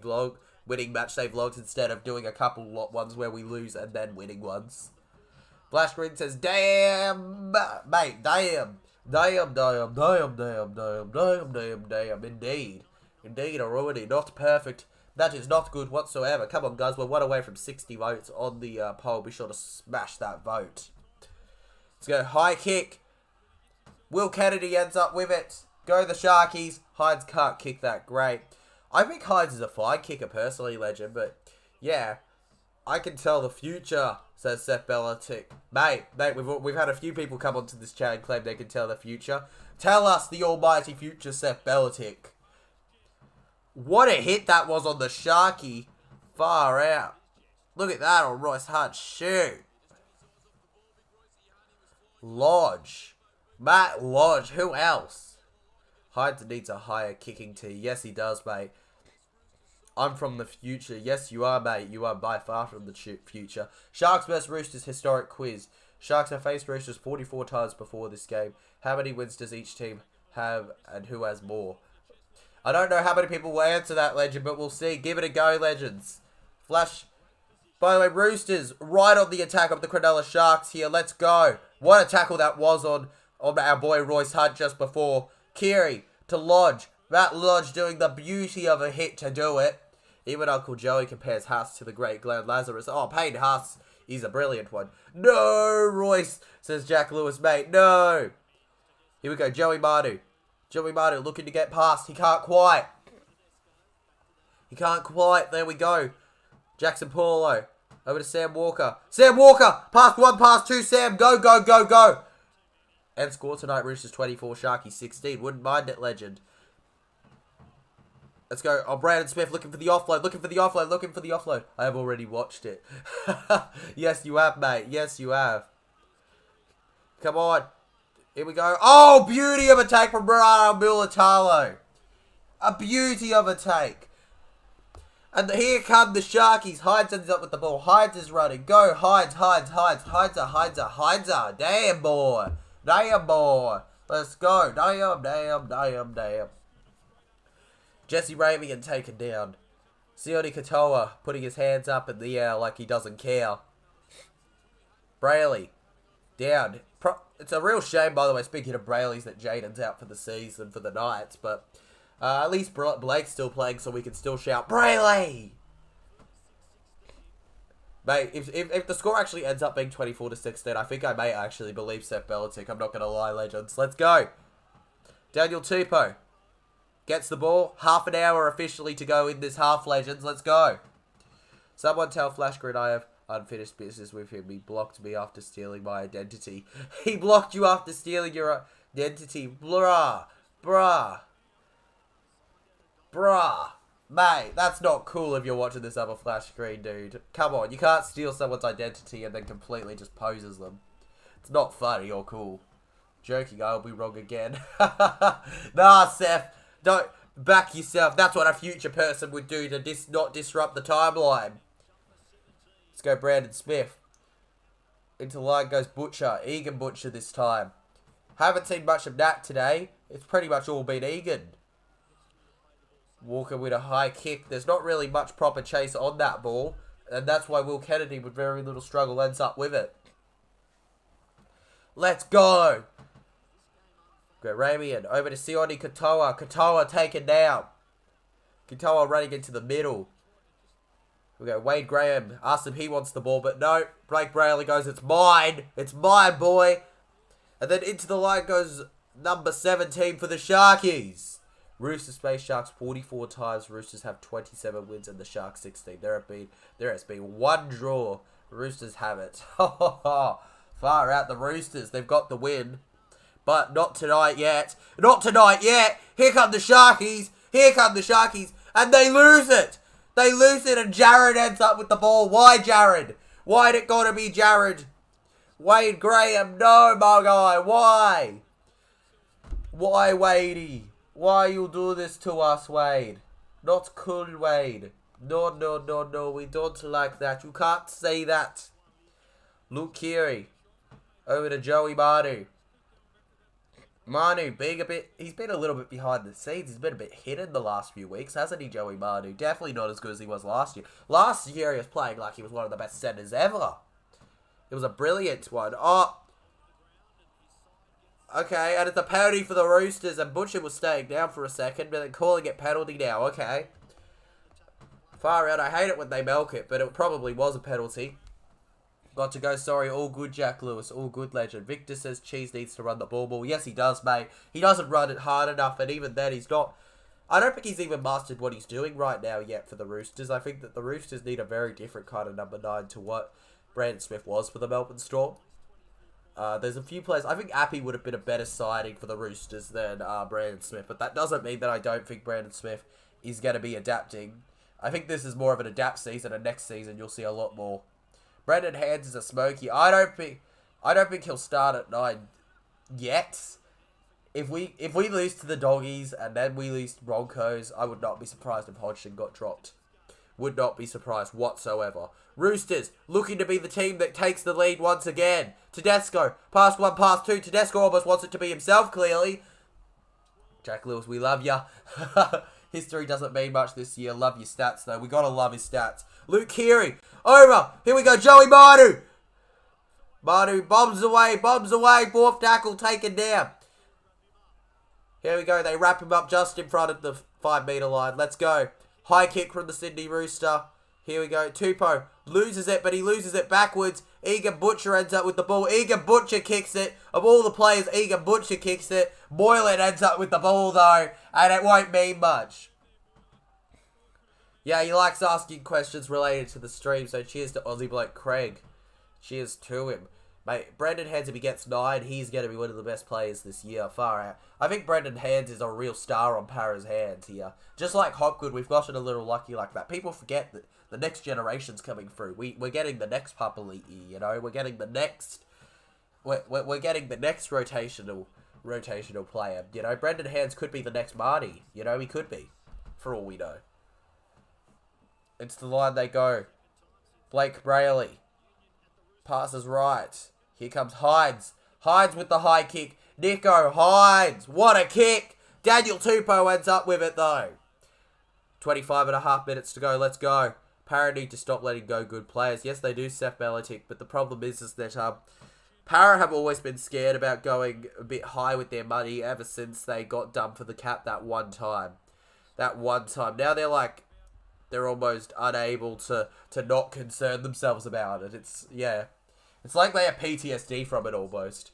match day vlogs instead of doing a couple ones where we lose and then winning ones. Flash Green says, damn, mate, damn. Indeed, already not perfect. That is not good whatsoever. Come on, guys. We're 1 away from 60 votes on the poll. Be sure to smash that vote. Let's go. High kick. Will Kennedy ends up with it. Go the Sharkies. Hines can't kick that. Great. I think Hines is a fine kicker personally, legend. But, yeah. I can tell the future, says Seth Belichick. Mate, we've had a few people come onto this chat and claim they can tell the future. Tell us the almighty future, Seth Belichick. What a hit that was on the Sharky. Far out. Look at that on Royce Hunt. Shoot. Lodge. Matt Lodge. Who else? Hyde needs a higher kicking tee. Yes, he does, mate. I'm from the future. Yes, you are, mate. You are by far from the future. Sharks vs Roosters historic quiz. Sharks have faced Roosters 44 times before this game. How many wins does each team have, and who has more? I don't know how many people will answer that, Legend, but we'll see. Give it a go, Legends. Flash. By the way, Roosters right on the attack of the Cronulla Sharks here. Let's go. What a tackle that was on our boy Royce Hunt just before. Keary to Lodge. Matt Lodge doing the beauty of a hit to do it. Even Uncle Joey compares Haas to the great Glenn Lazarus. Oh, Payne Haas, he's a brilliant one. No, Royce, says Jack Lewis, mate. No. Here we go, Joey Manu. Joey Manu looking to get past. He can't quite. He can't quite. There we go. Jackson Paulo. Over to Sam Walker. Sam Walker. Pass 1, pass 2. Sam. Go, go, go, go. And score tonight. Roosters 24, Sharkies 16. Wouldn't mind it, Legend. Let's go. Oh, Brandon Smith looking for the offload. Looking for the offload. Looking for the offload. I have already watched it. Yes, you have, mate. Yes, you have. Come on. Here we go. Oh, beauty of a take from Brian Mulatalo. A beauty of a take. And here come the Sharkies. Hydes ends up with the ball. Hydes is running. Go, Hydes, Hydes, Hydes. Hydes. Damn, boy. Damn, boy. Let's go. Damn. Jesse Ramian taken down. Sione Katoa putting his hands up in the air like he doesn't care. Brayley. Down. It's a real shame, by the way, speaking of Brayley's, that Jaden's out for the season for the Knights, but at least Blake's still playing, so we can still shout, Brayley! Mate, if the score actually ends up being 24-16, I think I may actually believe Seth Belichick. I'm not going to lie, Legends. Let's go. Daniel Tupou gets the ball. Half an hour officially to go in this half, Legends. Let's go. Someone tell Flash Grid I have unfinished business with him. He blocked me after stealing my identity. He blocked you after stealing your identity. Bruh. Mate, that's not cool if you're watching this other flash screen, dude. Come on, you can't steal someone's identity and then completely just poses them. It's not funny or cool. Joking, I'll be wrong again. Nah, Seth. Don't back yourself. That's what a future person would do to not disrupt the timeline. Let's go Brandon Smith. Into line goes Butcher. Egan Butcher this time. Haven't seen much of Nat today. It's pretty much all been Egan. Walker with a high kick. There's not really much proper chase on that ball. And that's why Will Kennedy, with very little struggle, ends up with it. Let's go. Go Ramian. Over to Sione Katoa. Katoa taken down. Katoa running into the middle. We go Wade Graham. Asks if he wants the ball, but no. Blake Brayley goes, it's mine. It's mine, boy. And then into the line goes number 17 for the Sharkies. Roosters face Sharks 44 times. Roosters have 27 wins and the Sharks 16. There has been one draw. Roosters have it. Far out the Roosters. They've got the win. But not tonight yet. Not tonight yet. Here come the Sharkies. Here come the Sharkies. And they lose it. They lose it and Jared ends up with the ball. Why Jared? Why'd it gotta be Jared? Wade Graham. No, my guy. Why? Why, Wadey? Why you do this to us, Wade? Not cool, Wade. No. We don't like that. You can't say that. Luke Keary. Over to Joey Manu. Manu being a bit... He's been a little bit behind the scenes. He's been a bit hidden the last few weeks, hasn't he, Joey Manu? Definitely not as good as he was last year. Last year he was playing like he was one of the best centers ever. It was a brilliant one. Oh... Okay, and it's a penalty for the Roosters, and Butcher was staying down for a second, but then calling it penalty now. Okay. Far out. I hate it when they milk it, but it probably was a penalty. Got to go, sorry. All good, Jack Lewis. All good, Legend. Victor says Cheese needs to run the ball. Yes, he does, mate. He doesn't run it hard enough, and even then, he's not... I don't think he's even mastered what he's doing right now yet for the Roosters. I think that the Roosters need a very different kind of number 9 to what Brandon Smith was for the Melbourne Storm. There's a few players. I think Appy would have been a better signing for the Roosters than Brandon Smith, but that doesn't mean that I don't think Brandon Smith is going to be adapting. I think this is more of an adapt season, and next season you'll see a lot more. Brendan Hands is a smoky. I don't think he'll start at 9. yet. If we lose to the Doggies and then we lose to Broncos, I would not be surprised if Hodgson got dropped. Would not be surprised whatsoever. Roosters looking to be the team that takes the lead once again. Tedesco, pass one, pass two. Tedesco almost wants it to be himself, clearly. Jack Lewis, we love ya. History doesn't mean much this year. Love your stats, though. We gotta love his stats. Luke Keary, over. Here we go, Joey Manu. Manu bombs away. Fourth tackle taken down. Here we go. They wrap him up just in front of the 5 metre line. Let's go. High kick from the Sydney Rooster. Here we go. Tupou loses it, but he loses it backwards. Egan Butcher ends up with the ball. Egan Butcher kicks it. Of all the players, Egan Butcher kicks it. Moylan ends up with the ball, though, and it won't mean much. Yeah, he likes asking questions related to the stream, so cheers to Aussie bloke Craig. Cheers to him. Mate, Brendan Hands, if he gets 9, he's going to be one of the best players this year, far out. I think Brendan Hands is a real star on Para's hands here. Just like Hopgood, we've gotten a little lucky like that. People forget that the next generation's coming through. We're getting the next Papali'i, you know? We're getting the next... We're getting the next rotational player, you know? Brendan Hands could be the next Marty, you know? He could be, for all we know. It's the line they go. Blake Brayley. Passes right. Here comes Hines. Hines with the high kick. Nico Hines. What a kick. Daniel Tupou ends up with it, though. 25.5 minutes to go. Let's go. Para need to stop letting go good players. Yes, they do, Seth Belichick, but the problem is that Para have always been scared about going a bit high with their money ever since they got done for the cap that one time. Now they're almost unable to not concern themselves about it. It's like they have PTSD from it almost.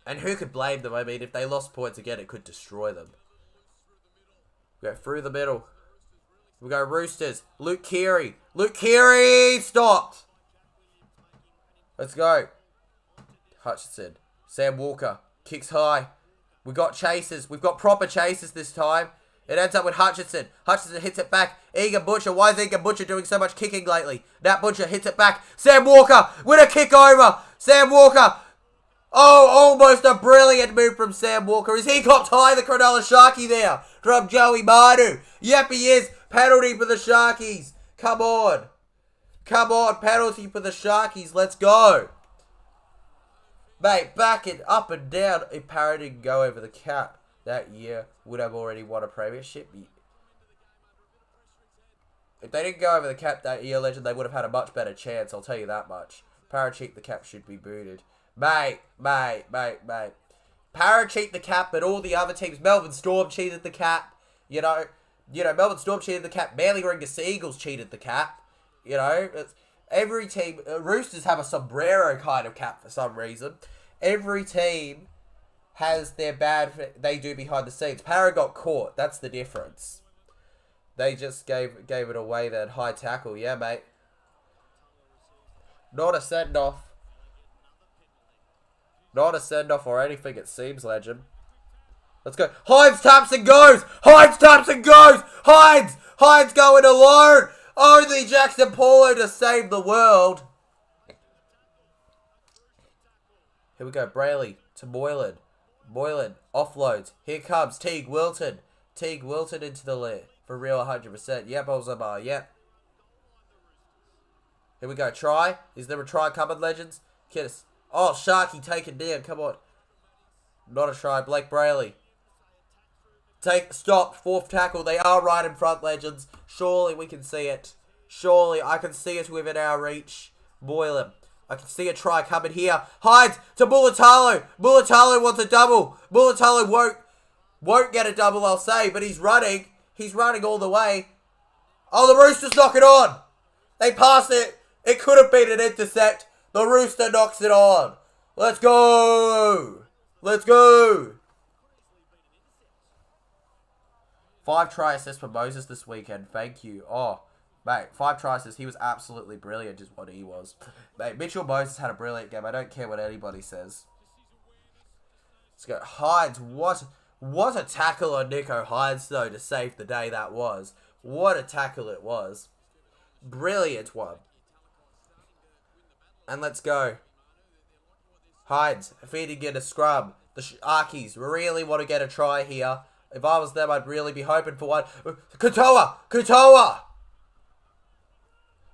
And who could blame them? I mean, if they lost points again, it could destroy them. We go through the middle. We go Roosters. Luke Keary. Stopped. Let's go. Hutchinson. Sam Walker. Kicks high. We got chasers. We've got proper chasers this time. It ends up with Hutchinson. Hutchinson hits it back. Egan Butcher. Why is Egan Butcher doing so much kicking lately? Nat Butcher hits it back. Sam Walker with a kick over. Sam Walker. Oh, almost a brilliant move from Sam Walker. Is he copped high, the Cronulla Sharky there from Joey Manu? Yep, he is. Penalty for the Sharkies. Come on. Penalty for the Sharkies. Let's go. Mate, back and up and down. If Para didn't go over the cap that year, would have already won a premiership. If they didn't go over the cap that year, Legend, they would have had a much better chance, I'll tell you that much. Para cheat the cap should be booted. Mate. Para cheat the cap, but all the other teams, Melbourne Storm cheated the cap. You know, Melbourne Storm cheated the cap. Manly Ringus Eagles cheated the cap. You know, every team, Roosters have a sombrero kind of cap for some reason. Every team has their bad they do behind the scenes. Para got caught. That's the difference. They just gave it away, that high tackle. Yeah, mate. Not a send-off. Not a send-off or anything, it seems, Legend. Let's go. Hines taps and goes. Hines going alone. Only Jackson Paulo to save the world. Here we go. Brayley to Moylan. Moylan offloads. Here comes Teague Wilton. Into the lead. For real, 100%. Yep, Ozama. Yep. Here we go. Try. Is there a try coming, Legends? Kiss. Oh, Sharky taken down. Come on. Not a try. Blake Brayley. Stop. Fourth tackle. They are right in front, Legends. Surely we can see it. Surely I can see it within our reach. Moylan. I can see a try coming here. Hides to Mulatalo. Mulatalo wants a double. Mulatalo won't get a double, I'll say, but he's running. He's running all the way. Oh, the Roosters knock it on. They pass it. It could have been an intercept. The Rooster knocks it on. Let's go. 5 try assists for Moses this weekend. Thank you. Oh, mate, 5 try assists. He was absolutely brilliant, is what he was. Mate, Mitchell Moses had a brilliant game. I don't care what anybody says. Let's go. Hines, what a tackle on Nico Hines, though, to save the day that was. What a tackle it was. Brilliant one. And let's go. Hines feeding in a scrum. The Sharkies really want to get a try here. If I was them, I'd really be hoping for one. Katoa! Katoa!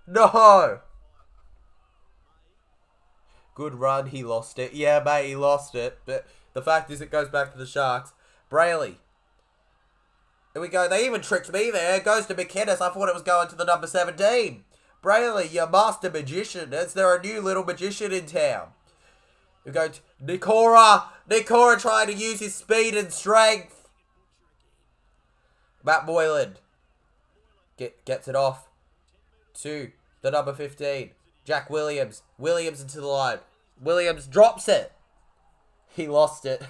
No! Good run, he lost it. Yeah, mate, he lost it. But the fact is, it goes back to the Sharks. Brayley. Here we go. They even tricked me there. It goes to McInnes. I thought it was going to the number 17. Brayley, your master magician. Is there a new little magician in town? We go to Nikora. Nikora trying to use his speed and strength. Matt Moylan gets it off to the number 15. Jack Williams. Williams into the line. Williams drops it. He lost it.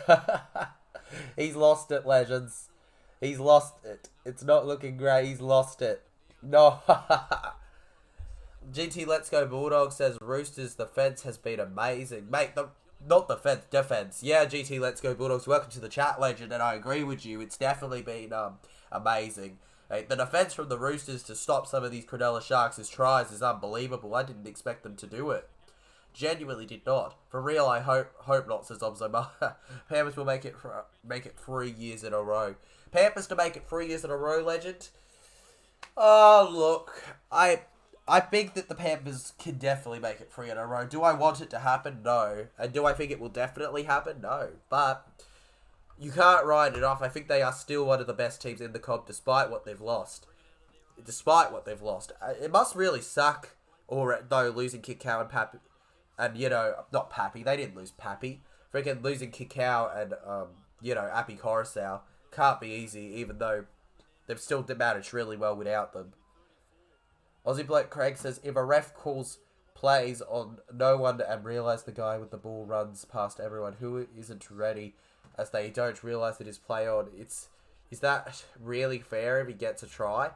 He's lost it, legends. He's lost it. It's not looking great. He's lost it. No. GT Let's Go Bulldogs says Roosters defense has been amazing. Mate, not defense, defense. Yeah, GT Let's Go Bulldogs, welcome to the chat, legend, and I agree with you. It's definitely been amazing. Hey, the defense from the Roosters to stop some of these Cronulla Sharks' tries is unbelievable. I didn't expect them to do it. Genuinely did not. For real, I hope not, says Obzoma. Panthers will make it 3 years in a row. Panthers to make it 3 years in a row, legend. Oh, look. I think that the Panthers can definitely make it 3 in a row. Do I want it to happen? No. And do I think it will definitely happen? No. But you can't write it off. I think they are still one of the best teams in the comp despite what they've lost. Despite what they've lost. It must really suck, though, losing Kikau and Pappy. And, not Pappy. They didn't lose Pappy. Freaking losing Kikau and, Appy Coruscant can't be easy, even though they've still managed really well without them. Aussie Bloke Craig says, if a ref calls plays on no one and realise the guy with the ball runs past everyone who isn't ready as they don't realise that his play on, is that really fair if he gets a try?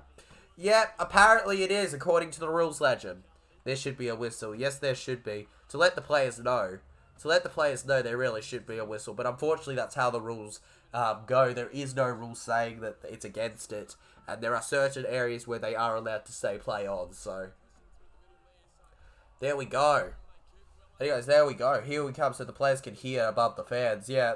Yeah, apparently it is, according to the rules, legend. There should be a whistle. Yes, there should be. To let the players know. To let the players know there really should be a whistle. But unfortunately, that's how the rules go. There is no rule saying that it's against it. And there are certain areas where they are allowed to say play on. So, there we go. Anyways, there we go. Here we come so the players can hear above the fans. Yeah,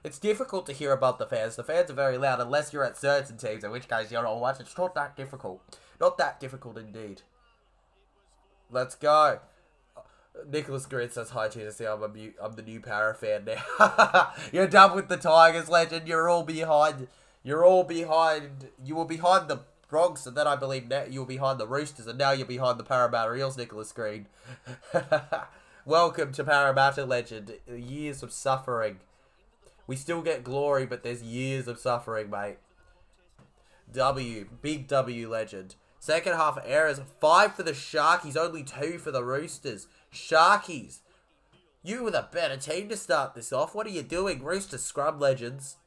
it's difficult to hear above the fans. The fans are very loud unless you're at certain teams, in which case, what? It's not that difficult. Not that difficult indeed. Let's go. Nicholas Green says, hi, TNC. I'm the new Para fan now. You're done with the Tigers, legend. You're all behind. You were behind the Bronx, and then I believe now you were behind the Roosters, and now you're behind the Parramatta Eels, Nicholas Green. Welcome to Parramatta, legend. Years of suffering. We still get glory, but there's years of suffering, mate. Big W, legend. Second half errors, 5 for the Sharkies, only 2 for the Roosters. Sharkies, you were the better team to start this off. What are you doing, Rooster scrub, legends?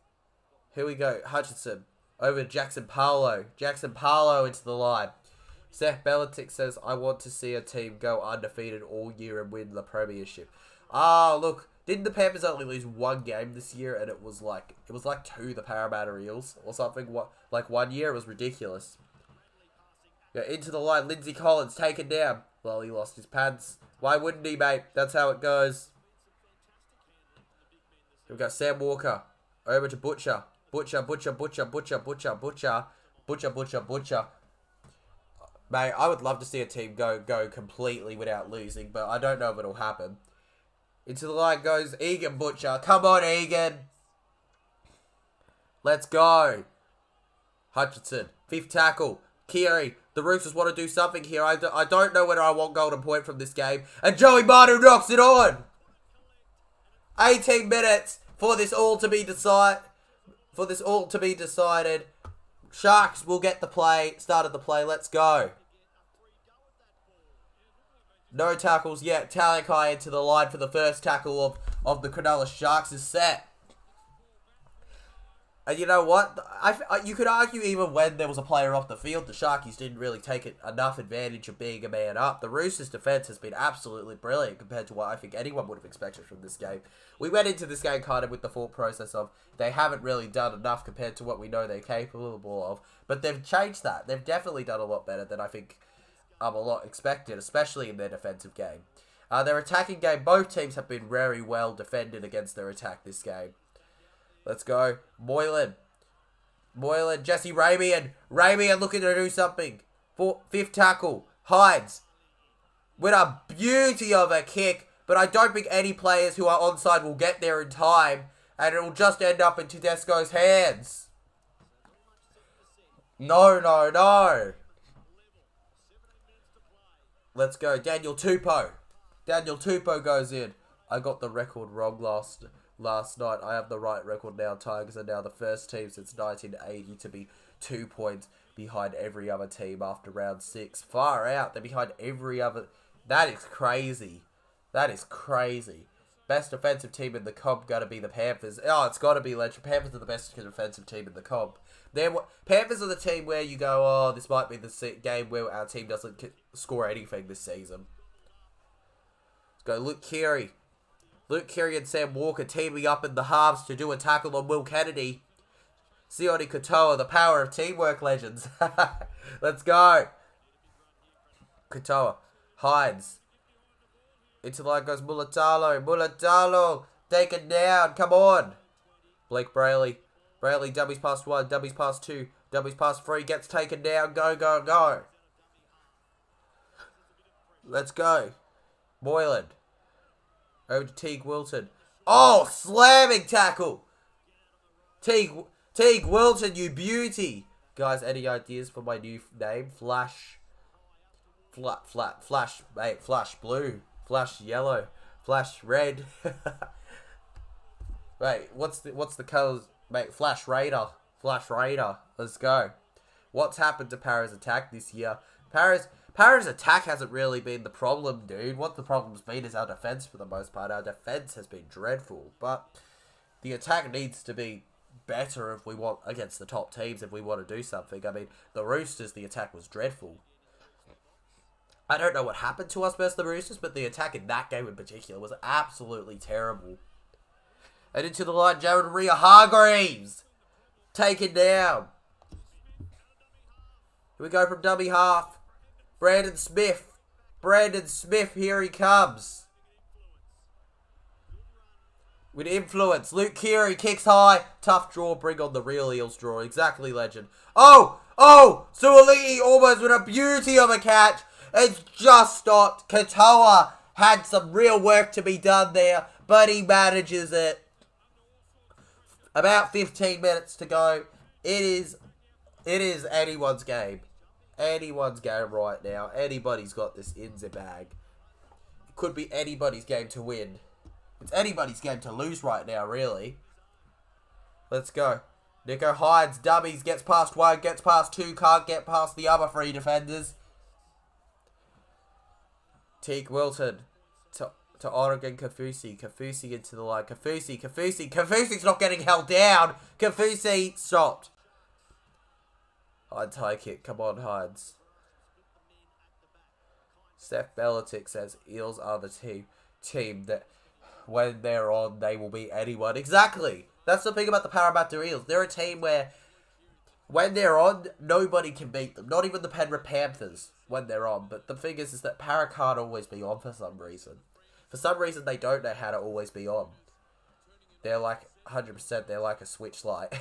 Here we go, Hutchinson over to Jackson Paulo. Jackson Paulo into the line. Seth Belichick says, I want to see a team go undefeated all year and win the premiership. Ah, look, didn't the Panthers only lose 1 game this year, and it was like 2 the Parramatta Eels or something? Like 1 year? It was ridiculous. Yeah, into the line, Lindsay Collins taken down. Well, he lost his pants. Why wouldn't he, mate? That's how it goes. Here we go, Sam Walker over to Butcher. Butcher. Mate, I would love to see a team go completely without losing, but I don't know if it'll happen. Into the line goes Egan Butcher. Come on, Egan. Let's go. Hutchinson, 5th tackle. Keary, the Roosters want to do something here. I don't know whether I want golden point from this game. And Joey Manu knocks it on. 18 minutes for this all to be decided. Sharks will get the play. Started the play. Let's go. No tackles yet. Talakai into the line for the first tackle of the Cronulla Sharks is set. And you know what? You could argue even when there was a player off the field, the Sharkies didn't really take enough advantage of being a man up. The Roosters' defence has been absolutely brilliant compared to what I think anyone would have expected from this game. We went into this game kind of with the thought process of they haven't really done enough compared to what we know they're capable of. But they've changed that. They've definitely done a lot better than I think a lot expected, especially in their defensive game. Their attacking game, both teams have been very well defended against their attack this game. Let's go. Moylan, Jesse Ramian. Ramian looking to do something. Fifth tackle. Hides. With a beauty of a kick. But I don't think any players who are onside will get there in time. And it will just end up in Tedesco's hands. No. Let's go. Daniel Tupou. Daniel Tupou goes in. I got the record wrong last night. I have the right record now. Tigers are now the first team since 1980 to be 2 points behind every other team after round 6. Far out. They're behind every other... That is crazy. That is crazy. Best defensive team in the comp got to be the Panthers. Oh, it's got to be Legend. Panthers are the best defensive team in the comp. Panthers are the team where you go, oh, this might be the game where our team doesn't score anything this season. Let's go Luke Keary. Luke Keary and Sam Walker teaming up in the halves to do a tackle on Will Kennedy. Sione Katoa, the power of teamwork, legends. Let's go. Katoa. Hides. Into the line goes Mulatalo. Take it down. Come on. Blake Brayley. Brayley dummies past 1. Dummies past 2. Dummies past 3. Gets taken down. Go. Let's go. Moylan. Over to Teague Wilton. Oh, slamming tackle. Teague Wilton, you beauty. Guys, any ideas for my new name? Flash. Mate, Flash blue. Flash yellow. Flash red. Wait, what's the colours? Mate, Flash Raider. Let's go. What's happened to Para's attack this year? Para's attack hasn't really been the problem, dude. What the problem's been is our defense for the most part. Our defense has been dreadful, but the attack needs to be better if we want against the top teams, if we want to do something. I mean, the Roosters, the attack was dreadful. I don't know what happened to us versus the Roosters, but the attack in that game in particular was absolutely terrible. And into the line, Jared Hargreaves. Taken down. Here we go from dummy half. Brandon Smith, here he comes. With influence, Luke Keary kicks high. Tough draw, bring on the real Eels draw. Exactly, legend. Oh! Suoli'i almost with a beauty of a catch. It's just stopped. Katoa had some real work to be done there, but he manages it. About 15 minutes to go. It is anyone's game. Anyone's game right now. Anybody's got this in the bag. It could be anybody's game to win. It's anybody's game to lose right now, really. Let's go. Nico hides, dummies, gets past 1, gets past 2, can't get past the other 3 defenders. Teague Wilton to Oregon Kafusi. Kafusi into the line. Kafusi's not getting held down. Kafusi stopped. Hides high kick. Come on, Hides. Steph Belichick says Eels are the team that when they're on, they will beat anyone. Exactly. That's the thing about the Parramatta Eels. They're a team where when they're on, nobody can beat them. Not even the Penrith Panthers when they're on. But the thing is that Para can't always be on for some reason. For some reason, they don't know how to always be on. They're like 100%, they're like a switch light.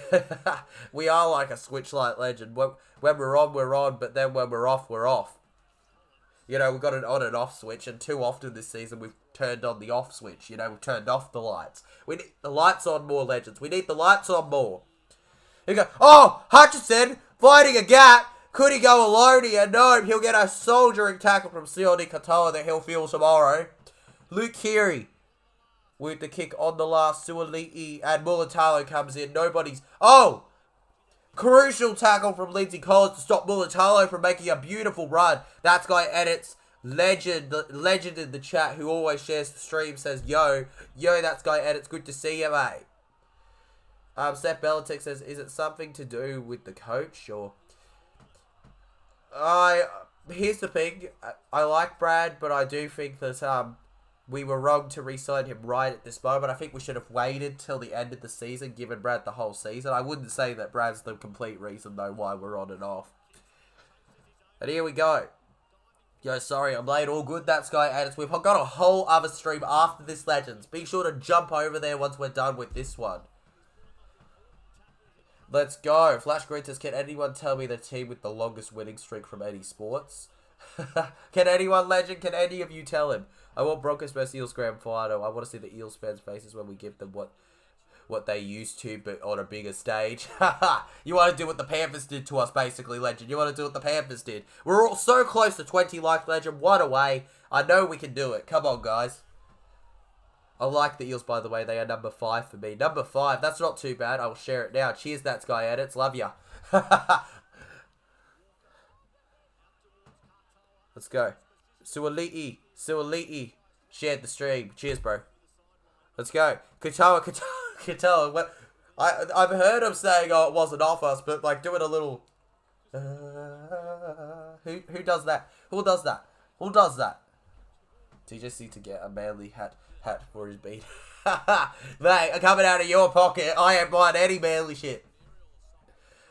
We are like a switch light, legend. When we're on, we're on. But then when we're off, we're off. You know, we've got an on and off switch. And too often this season, we've turned on the off switch. You know, we've turned off the lights. We need the lights on more, legends. We need the lights on more. You go, oh, Hutchison, finding a gap. Could he go alone here? No, he'll get a soldiering tackle from Sione Katoa that he'll feel tomorrow. Luke Keary with the kick on the last. Suoli'i and Mulatalo comes in. Nobody's... Oh! Crucial tackle from Lindsay Collins to stop Mulatalo from making a beautiful run. That guy edits. Legend in the chat who always shares the stream says, yo, that guy edits. Good to see you, mate. Steph Belichick says, is it something to do with the coach or... Here's the thing. I like Brad, but I do think that we were wrong to re-sign him right at this moment. I think we should have waited till the end of the season, given Brad the whole season. I wouldn't say that Brad's the complete reason, though, why we're on and off. And here we go. Yo, sorry, I'm late. All good. That's Guy Edits. We've got a whole other stream after this, Legends. Be sure to jump over there once we're done with this one. Let's go. Flash Grid says, can anyone tell me the team with the longest winning streak from any sports? Can anyone, Legend? Can any of you tell him? I want Broncos vs Eels grand final. I want to see the Eels fans' faces when we give them what they used to, but on a bigger stage. You want to do what the Panthers did to us, basically, Legend. You want to do what the Panthers did. We're all so close to 20 likes, Legend. One away. I know we can do it. Come on, guys. I like the Eels, by the way. They are number 5 for me. Number 5. That's not too bad. I will share it now. Cheers, that's Guy Edits. Love ya. Let's go. Sualiti. Shared the stream. Cheers, bro. Let's go. Katoa. What? I've heard him saying, oh, it wasn't off us, but like doing a little. Who does that? Who does that? Who does that? Do you just need to get a manly hat for his beat? Mate, coming out of your pocket, I ain't buying any manly shit.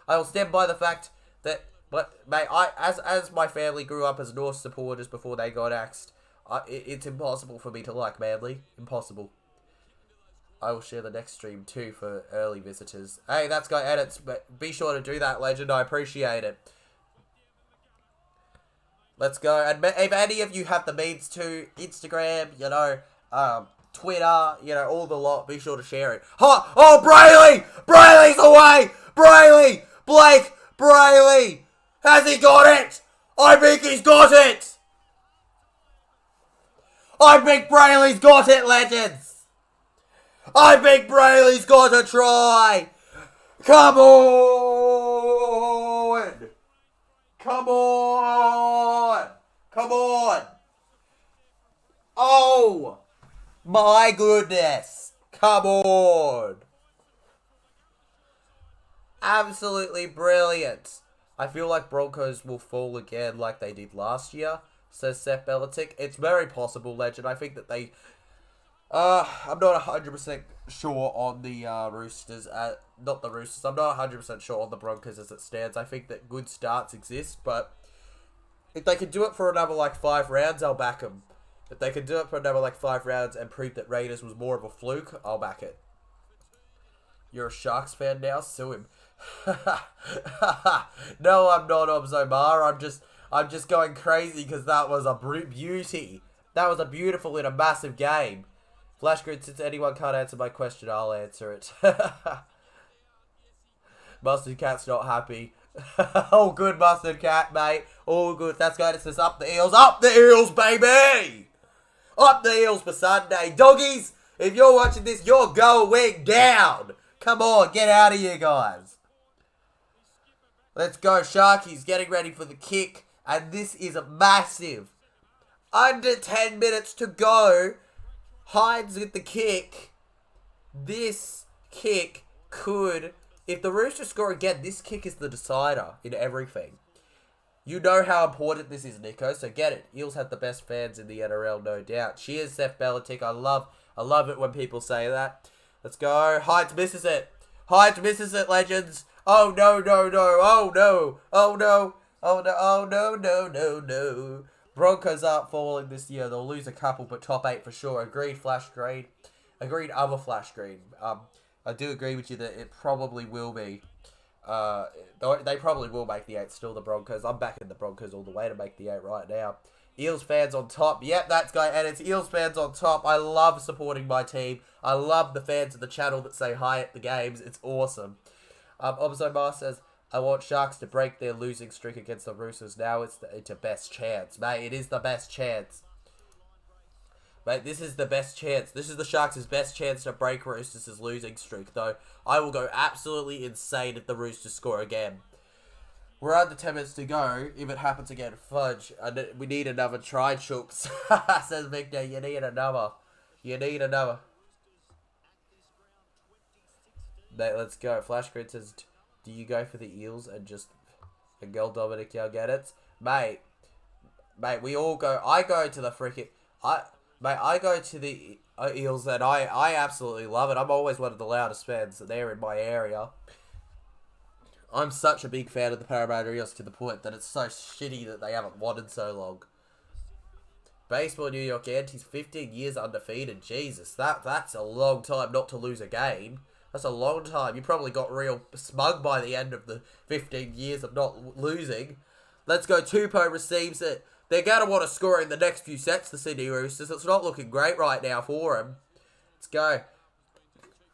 I will stand by the fact that, mate, as my family grew up as North supporters before they got axed, it's impossible for me to like Manly. Impossible. I will share the next stream too for early visitors. Hey, that's Guy Edits, but be sure to do that, Legend. I appreciate it. Let's go. And if any of you have the means to Instagram, Twitter, all the lot, be sure to share it. Oh, Brayley! Brayley's away! Brayley! Blake! Brayley! Has he got it? I think he's got it! I think Brayley's got it, Legends! I think Brayley's got a try! Come on! Come on! Come on! Oh! My goodness! Come on! Absolutely brilliant. I feel like Broncos will fall again like they did last year, says Seth Belichick. It's very possible, Legend. I think that they... I'm not 100% sure on the Roosters. Not the Roosters. I'm not 100% sure on the Broncos as it stands. I think that good starts exist, but if they could do it for another, 5 rounds, I'll back them. If they could do it for another, 5 rounds and prove that Raiders was more of a fluke, I'll back it. You're a Sharks fan now? Sue him. No, I'm not, Omar. I'm just going crazy because that was a beauty. That was a beautiful and a massive game. Flashgrid, since anyone can't answer my question, I'll answer it. Mustard Cat's not happy. All good, Mustard Cat, mate. All good. That's going to says up the Eels. Up the Eels, baby! Up the Eels for Sunday. Doggies, if you're watching this, you're going down. Come on, get out of here, guys. Let's go, Sharkies. Getting ready for the kick. And this is a massive. Under 10 minutes to go. Hines with the kick. This kick could... If the Roosters score again, this kick is the decider in everything. You know how important this is, Nico, so get it. Eels have the best fans in the NRL, no doubt. Cheers, Seth Belichick. I love it when people say that. Let's go. Hines misses it. Hines misses it, Legends. Oh, no. Oh, no. Oh, no. Oh, no. Oh, no. Broncos aren't falling this year. They'll lose a couple, but top 8 for sure. Agreed, Flash Green. Agreed, other Flash Green. I do agree with you that it probably will be. They probably will make the 8 still, the Broncos. I'm backing the Broncos all the way to make the 8 right now. Eels fans on top. Yep, that's Guy, and it's Eels fans on top. I love supporting my team. I love the fans of the channel that say hi at the games. It's awesome. Omar says, I want Sharks to break their losing streak against the Roosters. Now it's a best chance. Mate, it is the best chance. Mate, this is the best chance. This is the Sharks' best chance to break Roosters' losing streak, though. I will go absolutely insane if the Roosters score again. We're under 10 minutes to go. If it happens again, fudge. We need another try, Chooks. Says Victor, you need another. You need another. Mate, let's go. Flash Grid says, do you go for the Eels and just... And girl Dominic, y'all get it? Mate, we all go... I go to the freaking... I go to the Eels and I absolutely love it. I'm always one of the loudest fans there in my area. I'm such a big fan of the Parramatta Eels to the point that it's so shitty that they haven't won in so long. Baseball New York Yankees, 15 years undefeated. Jesus, that's a long time not to lose a game. That's a long time. You probably got real smug by the end of the 15 years of not losing. Let's go. Tupou receives it. They're going to want to score in the next few sets, the Sydney Roosters. It's not looking great right now for them. Let's go.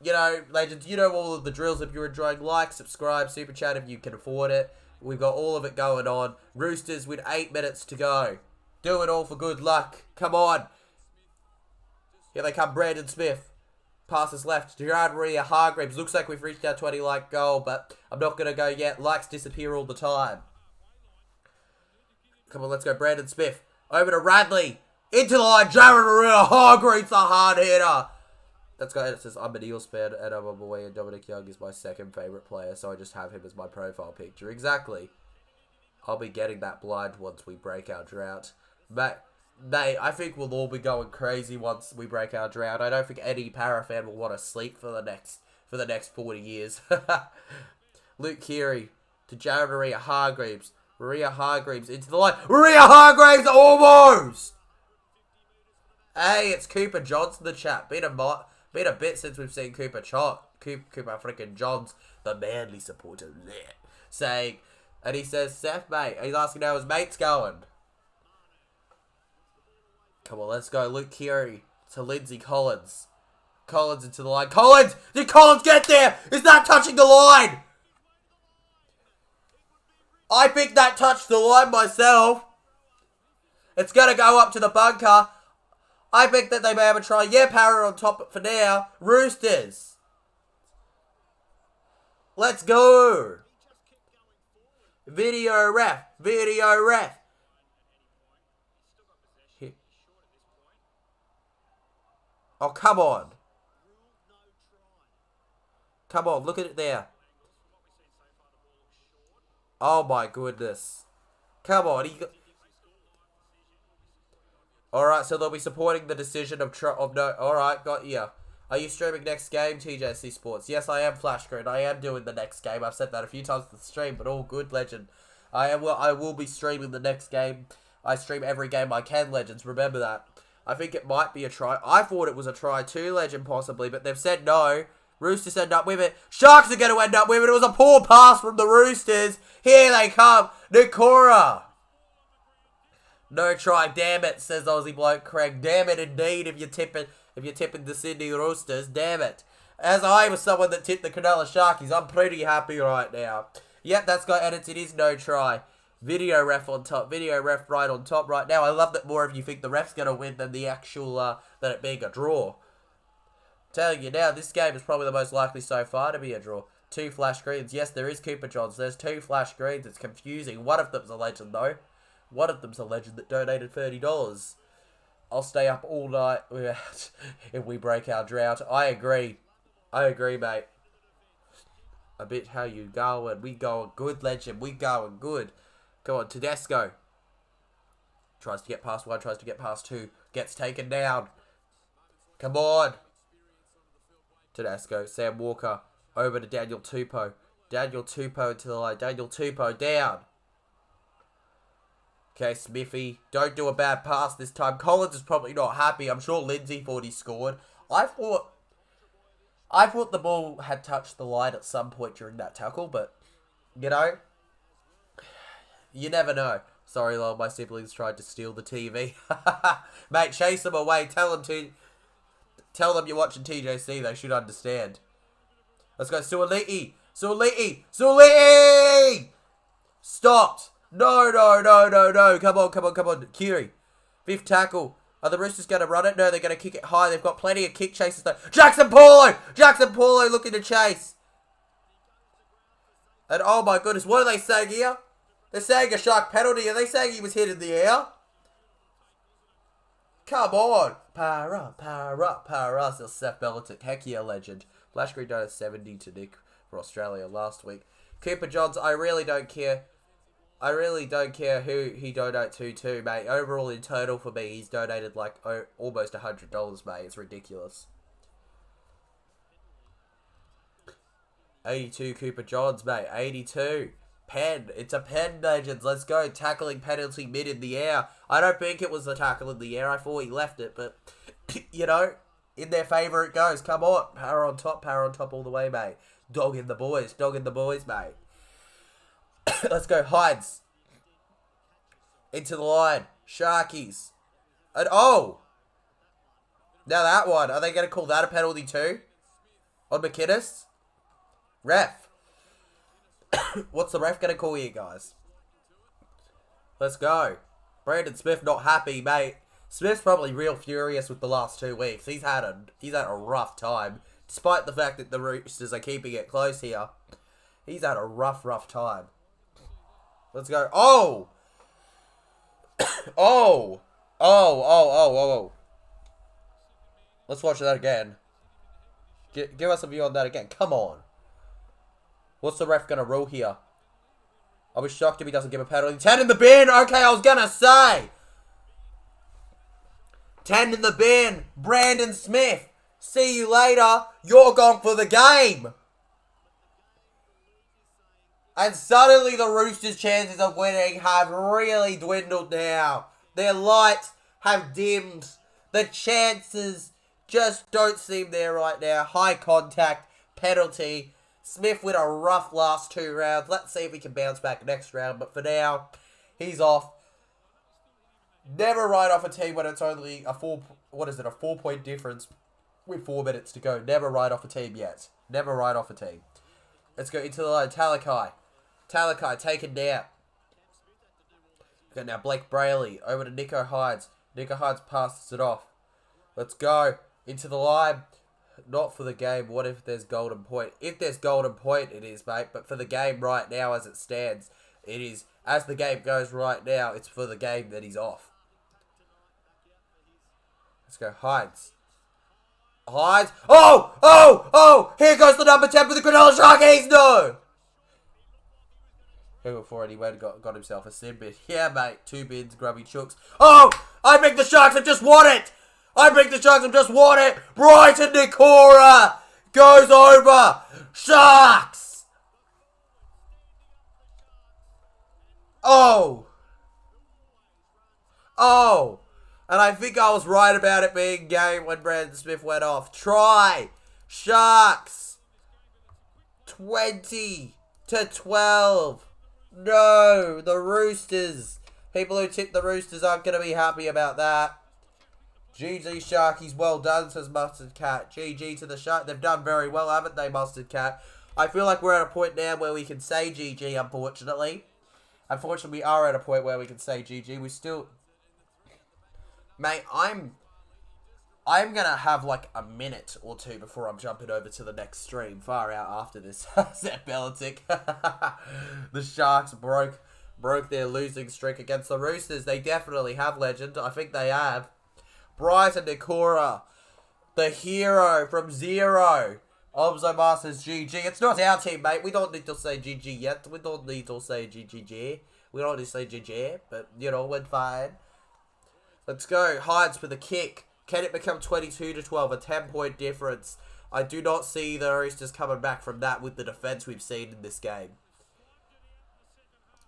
You know, legends, you know all of the drills. If you're enjoying, like, subscribe, super chat if you can afford it. We've got all of it going on. Roosters with 8 minutes to go. Do it all for good luck. Come on. Here they come, Brandon Smith. Passes left. Gerard Maria Hargreaves. Looks like we've reached our 20-like goal, but I'm not going to go yet. Likes disappear all the time. Come on, let's go. Brandon Smith. Over to Radley. Into the line. Gerard Maria Hargreaves, the hard hitter. Let's go. It says, I'm an Eels fan and I'm a boy, and Dominic Young is my second favourite player, so I just have him as my profile picture. Exactly. I'll be getting that blind once we break our drought. Mate, I think we'll all be going crazy once we break our drought. I don't think any para fan will want to sleep for the next 40 years. Luke Keary to Jared Maria Hargreaves. Maria Hargreaves into the line. Maria Hargreaves almost! Hey, it's Cooper Johns in the chat. Been a bit since we've seen Cooper freaking Johns, the Manly supporter, saying, and he says, Seth, mate, he's asking how his mate's going. Come on, let's go. Luke Keary to Lindsay Collins. Collins into the line. Collins! Did Collins get there? Is that touching the line? I think that touched the line myself. It's going to go up to the bunker. I think that they may have a try. Yeah, Parrot on top for now. Roosters. Let's go. Video ref. Video ref. Oh, come on. Come on, look at it there. Oh, my goodness. Come on. Alright, so they'll be supporting the decision of no. Alright, got you. Are you streaming next game, TJC Sports? Yes, I am, Flash Screen. I am doing the next game. I've said that a few times in the stream, but all good, legend. I will be streaming the next game. I stream every game I can, legends. Remember that. I think it might be a try. I thought it was a try too, legend, possibly, but they've said no. Roosters end up with it. Sharks are going to end up with it. It was a poor pass from the Roosters. Here they come. Nikora. No try. Damn it, says Aussie bloke Craig. Damn it indeed if you're tipping the Sydney Roosters. Damn it. As I was someone that tipped the Cronulla Sharkies, I'm pretty happy right now. Yep, that's got edits. It is no try. Video ref on top. Video ref right on top right now. I love that more of you think the ref's going to win than the actual, than it being a draw. Telling you now, this game is probably the most likely so far to be a draw. 2 flash greens. Yes, there is Cooper Johns. There's 2 flash greens. It's confusing. One of them's a legend, though. One of them's a legend that donated $30. I'll stay up all night if we break our drought. I agree. I agree, mate. A bit how you going. We going good, legend. We going good. Go on, Tedesco. Tries to get past 1, tries to get past 2. Gets taken down. Come on. Tedesco, Sam Walker. Over to Daniel Tupou. Daniel Tupou into the line. Daniel Tupou down. Okay, Smithy. Don't do a bad pass this time. Collins is probably not happy. I'm sure Lindsay thought he scored. I thought the ball had touched the line at some point during that tackle, but, you know, you never know. Sorry, lol, my siblings tried to steal the TV. Mate, chase them away. Tell them you're watching TJC. They should understand. Let's go, Suoliti. Suoliti. Suoliti! Stopped. No. Come on. Kiri. 5th tackle. Are the Roosters going to run it? No, they're going to kick it high. They've got plenty of kick chases though. Jackson Paulo looking to chase. And oh my goodness, what are they saying here? They're saying a shark penalty. Are they saying he was hit in the air? Come on. Power up. Still Seth Belletic. Heck yeah, legend. Flash Green donated 70 to Nick for Australia last week. Cooper Johns, I really don't care. I really don't care who he donates to, mate. Overall, in total for me, he's donated like almost $100, mate. It's ridiculous. 82 Cooper Johns, mate. 82. pen. It's a pen, Legends. Let's go. Tackling penalty mid in the air. I don't think it was a tackle in the air. I thought he left it, but, you know, in their favour it goes. Come on. Power on top all the way, mate. Dog in the boys, mate. Let's go. Hides. Into the line. Sharkies. And, oh! Now that one. Are they going to call that a penalty too? On McInnes? Ref. What's the ref going to call here, guys? Let's go. Brandon Smith not happy, mate. Smith's probably real furious with the last 2 weeks. He's had a rough time. Despite the fact that the Roosters are keeping it close here. He's had a rough time. Let's go. Oh! Oh. Let's watch that again. Give us a view on that again. Come on. What's the ref going to rule here? I'll be shocked if he doesn't give a penalty. 10 in the bin. Okay, I was going to say. 10 in the bin. Brandon Smith. See you later. You're gone for the game. And suddenly the Roosters' chances of winning have really dwindled now. Their lights have dimmed. The chances just don't seem there right now. High contact. Penalty. Smith with a rough last 2 rounds. Let's see if he can bounce back next round. But for now, he's off. Never write off a team when it's only a 4-point difference with 4 minutes to go. Never write off a team yet. Never write off a team. Let's go into the line. Talakai taken down. Okay, now Blake Brayley over to Nico Hides. Nico Hides passes it off. Let's go into the line. Not for the game. What if there's golden point? If there's golden point, it is, mate. But for the game right now as it stands, it is. As the game goes right now, it's for the game that he's off. Let's go. Hides. Oh! Here goes the number 10 for the Cronulla Sharkies. No! Who before he went got himself a sin bin. Yeah, mate. 2 bins, grubby chooks. Oh! I think the Sharks have just won it! Brighton Nikora goes over. Sharks! Oh! And I think I was right about it being game when Brandon Smith went off. Try. Sharks. 20-12. No, the Roosters. People who tip the Roosters aren't going to be happy about that. GG Sharkies, well done, says Mustard Cat. GG to the Shark. They've done very well, haven't they, Mustard Cat? I feel like we're at a point now where we can say GG, unfortunately. Unfortunately, we are at a point where we can say GG. We still... Mate, I'm going to have like a minute or 2 before I'm jumping over to the next stream. Far out after this. Zach Belichick. The Sharks broke their losing streak against the Roosters. They definitely have, Legend. I think they have. Brighton Nikora, the hero from 0. Obzo Masters GG. It's not our team, mate. We don't need to say GG yet. We don't need to say GGG. We don't need to say GG, but, you know, we're fine. Let's go. Hides for the kick. Can it become 22-12? A 10-point difference. I do not see the Roosters coming back from that with the defense we've seen in this game.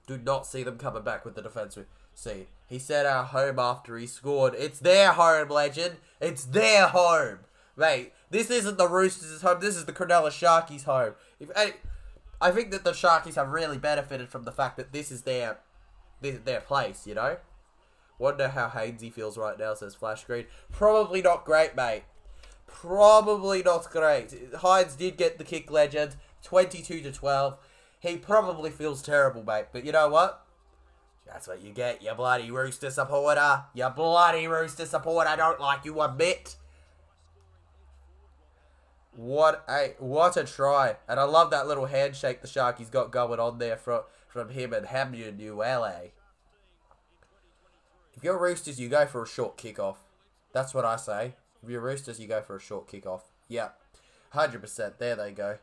Do not see them coming back with the defense we've seen. He said our home after he scored. It's their home, Legend. It's their home. Mate, this isn't the Roosters' home. This is the Cronulla Sharkies' home. I think that the Sharkies have really benefited from the fact that this is their place, you know? Wonder how Hainsey feels right now, says Flash Screen. Probably not great, mate. Probably not great. Hines did get the kick, Legend. 22-12. He probably feels terrible, mate. But you know what? That's what you get, you bloody Rooster supporter. You bloody Rooster supporter. I don't like you a bit. What a try. And I love that little handshake the Sharkies got going on there from him and Hamunuele. If you're Roosters, you go for a short kickoff. That's what I say. If you're Roosters, you go for a short kickoff. Yep. 100%. There they go.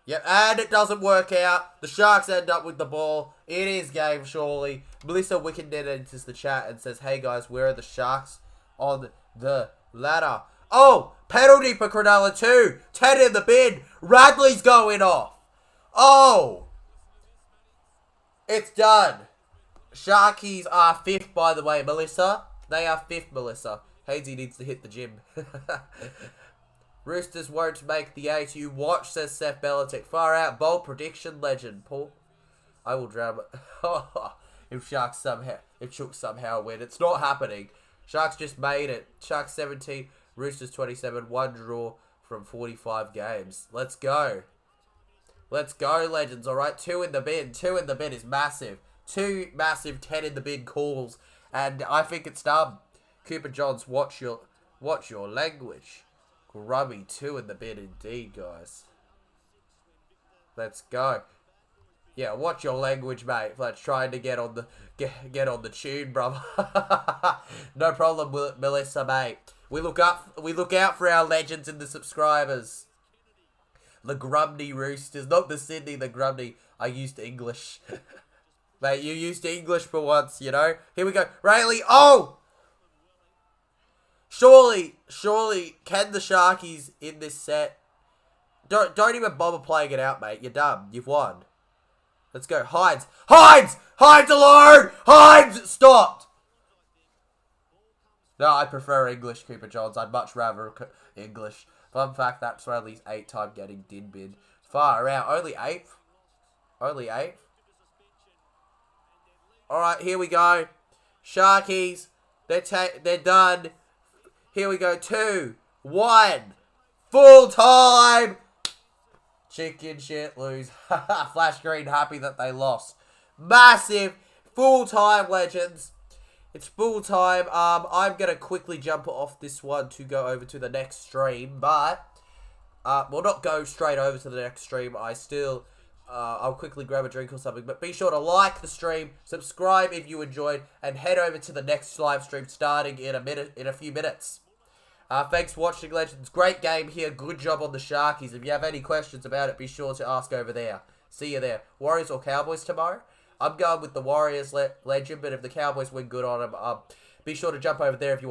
Yep, and it doesn't work out. The Sharks end up with the ball. It is game, surely. Melissa Wickenden enters the chat and says, hey guys, where are the Sharks on the ladder? Oh, penalty for Cronulla too. 10 in the bin. Radley's going off. Oh! It's done. Sharkies are 5th, by the way, Melissa. They are 5th, Melissa. Hazy needs to hit the gym. Roosters won't make the 8. You watch, says Seth Belichick. Far out. Bold prediction, legend. Paul. I will drama. If Sharks somehow win. It's not happening. Sharks just made it. Sharks 17. Roosters 27. 1 draw from 45 games. Let's go. Let's go, legends. Alright, 2 in the bin. 2 in the bin is massive. 2 massive 10 in the bin calls. And I think it's done. Cooper Johns, watch your language. Grubby, 2 in the bin indeed, guys. Let's go. Yeah, watch your language, mate. Let's trying to get on the tune, brother. No problem, Melissa, mate. We look out for our legends and the subscribers. The Grumney Roosters, not the Sydney, the Grumney. I used English. Mate, you used English for once, you know? Here we go. Rayleigh, oh! Surely, can the Sharkies in this set... Don't even bother playing it out, mate. You're done. You've won. Let's go. Hines! Alone! Hines! Stopped! No, I prefer English, Cooper Johns. I'd much rather English. Fun fact, that's Rayleigh's 8th time getting din bin. Far out. Only 8th? Only 8th? Alright, here we go. Sharkies. They're done. Here we go. 2, 1. Full time. Chicken shit lose. Flash green happy that they lost. Massive. Full time, legends. It's full time. I'm going to quickly jump off this one to go over to the next stream. But, well, not go straight over to the next stream. I'll quickly grab a drink or something. But be sure to like the stream, subscribe if you enjoyed, and head over to the next live stream starting in a few minutes. Thanks for watching, legends. Great game here. Good job on the Sharkies. If you have any questions about it, be sure to ask over there. See you there. Warriors or Cowboys tomorrow? I'm going with the Warriors legend, but if the Cowboys win good on them, be sure to jump over there if you want.